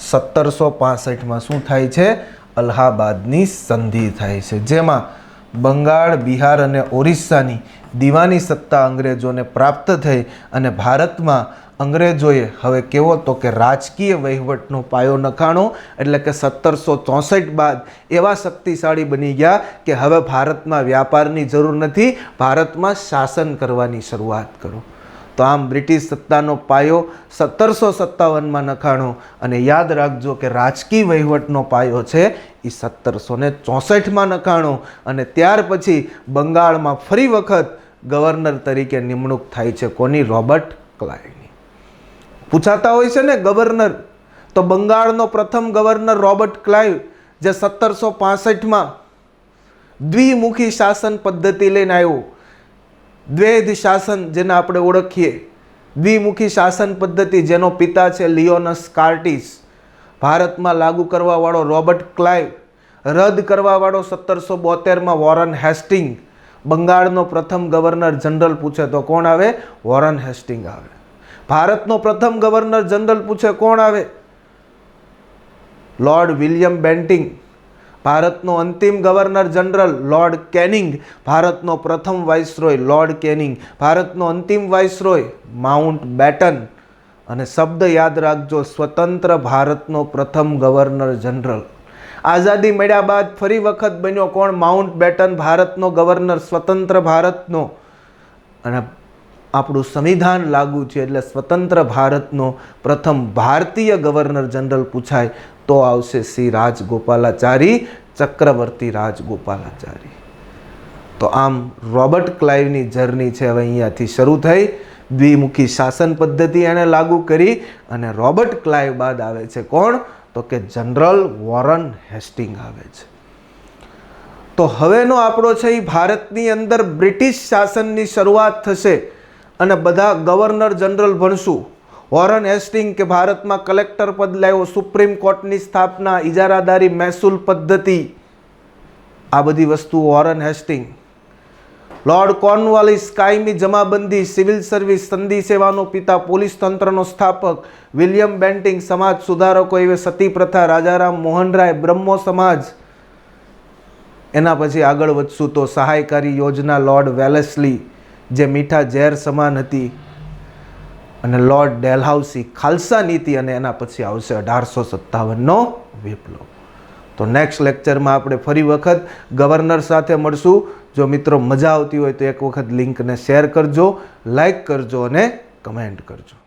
1765માં શું થાય છે? અલ્હાબાદની સંધિ થાય છે, જેમાં બંગાળ, બિહાર અને ઓરિસ્સાની દીવાની સત્તા અંગ્રેજોને પ્રાપ્ત થઈ. અને ભારતમાં અંગ્રેજોએ હવે કેવો તો કે રાજકીય વહીવટનો પાયો નખાણો. એટલે કે 1764 બાદ એવા શક્તિશાળી બની ગયા કે હવે ભારતમાં વ્યાપારની જરૂર નથી, ભારતમાં શાસન કરવાની શરૂઆત કરો. તો આમ બ્રિટિશ સત્તાનો પાયો 1757માં નખાણો. અને યાદ રાખજો કે રાજકીય વહીવટનો પાયો છે એ 1764માં નખાણો. અને ત્યાર પછી બંગાળમાં ફરી વખત ગવર્નર તરીકે નિમણૂક થાય છે કોની? રોબર્ટ ક્લાઇવની. પૂછાતા હોય છે ને ગવર્નર, તો બંગાળનો પ્રથમ ગવર્નર રોબર્ટ ક્લાઇવ, જે 1765માં દ્વિમુખી શાસન પદ્ધતિ લઈને આવ્યો. દ્વૈધ શાસન જેને આપણે ઓળખીએ, દ્વિમુખી શાસન પદ્ધતિ, જેનો પિતા છે લિયોનસ કાર્ટિસ, ભારતમાં લાગુ કરવાવાળો રોબર્ટ ક્લાઇવ, રદ કરવાવાળો 1772માં વોરન હેસ્ટિંગ. બંગાળનો પ્રથમ ગવર્નર જનરલ પૂછે તો કોણ આવે? વોરન હેસ્ટિંગ આવે. ભારતનો પ્રથમ ગવર્નર જનરલ પૂછે કોણ આવે? Lord William Bentinck. ભારતનો અંતિમ ગવર્નર જનરલ લોર્ડ કેનિંગ. ભારતનો પ્રથમ વાઇસરોય લોર્ડ કેનિંગ. ભારતનો અંતિમ વાઇસરોય માઉન્ટ બેટન. અને શબ્દ યાદ રાખજો, સ્વતંત્ર ભારતનો પ્રથમ ગવર્નર જનરલ. આઝાદી મળ્યા બાદ ફરી વખત બન્યો કોણ? માઉન્ટ બેટન ભારતનો ગવર્નર, સ્વતંત્ર ભારતનો. અને આપણું સંવિધાન લાગુ છે એટલે સ્વતંત્ર ભારતનો પ્રથમ ભારતીય ગવર્નર જનરલ પૂછાય તો આવશે શ્રી રાજગોપાલાચારી, ચક્રવર્તી રાજગોપાલાચારી. તો આમ રોબર્ટ ક્લાઇવની જર્ની છે હવે અહીંયાથી શરૂ થઈ. દ્વિમુખી શાસન પદ્ધતિ એણે લાગુ કરી અને રોબર્ટ ક્લાઇવ બાદ આવે છે કોણ? તો કે જનરલ વોરન હેસ્ટિંગ આવે છે. તો હવેનો આપણો છે એ ભારતની અંદર બ્રિટિશ શાસનની શરૂઆત થશે અને બધા ગવર્નર જનરલ ભણશું. વોરન હેસ્ટિંગ કે ભારતમાં કલેક્ટર પદ લાવ્યો, સુપ્રીમ કોર્ટની સ્થાપના, ઇજારાદારી મહેસૂલ પદ્ધતિ, આ બધી વસ્તુ વોરન હેસ્ટિંગ. લોર્ડ કોર્નવાલિસ કાયમી જમાબંધી, સિવિલ સર્વિસ, સંધિ સેવાનો પિતા, પોલીસ તંત્રનો સ્થાપક, વિલિયમ બેન્ટિંગ સમાજ સુધારકો એવે સતી પ્રથા, રાજારામ મોહન રાય બ્રહ્મો સમાજ. એના પછી આગળ વધશું તો સહાયકારી યોજના લોર્ડ વેલેસ્લી જે મીઠા ઝેર સમાન હતી, અને લોર્ડ ડેલહાઉસી ખાલસા નીતિ, અને એના પછી આવશે 1857નો વિપ્લવ. તો નેક્સ્ટ લેક્ચરમાં આપણે ફરી વખત ગવર્નર સાથે મળશું. જો મિત્રો મજા આવતી હોય તો એક વખત લિંકને શેર કરજો, લાઈક કરજો અને કમેન્ટ કરજો.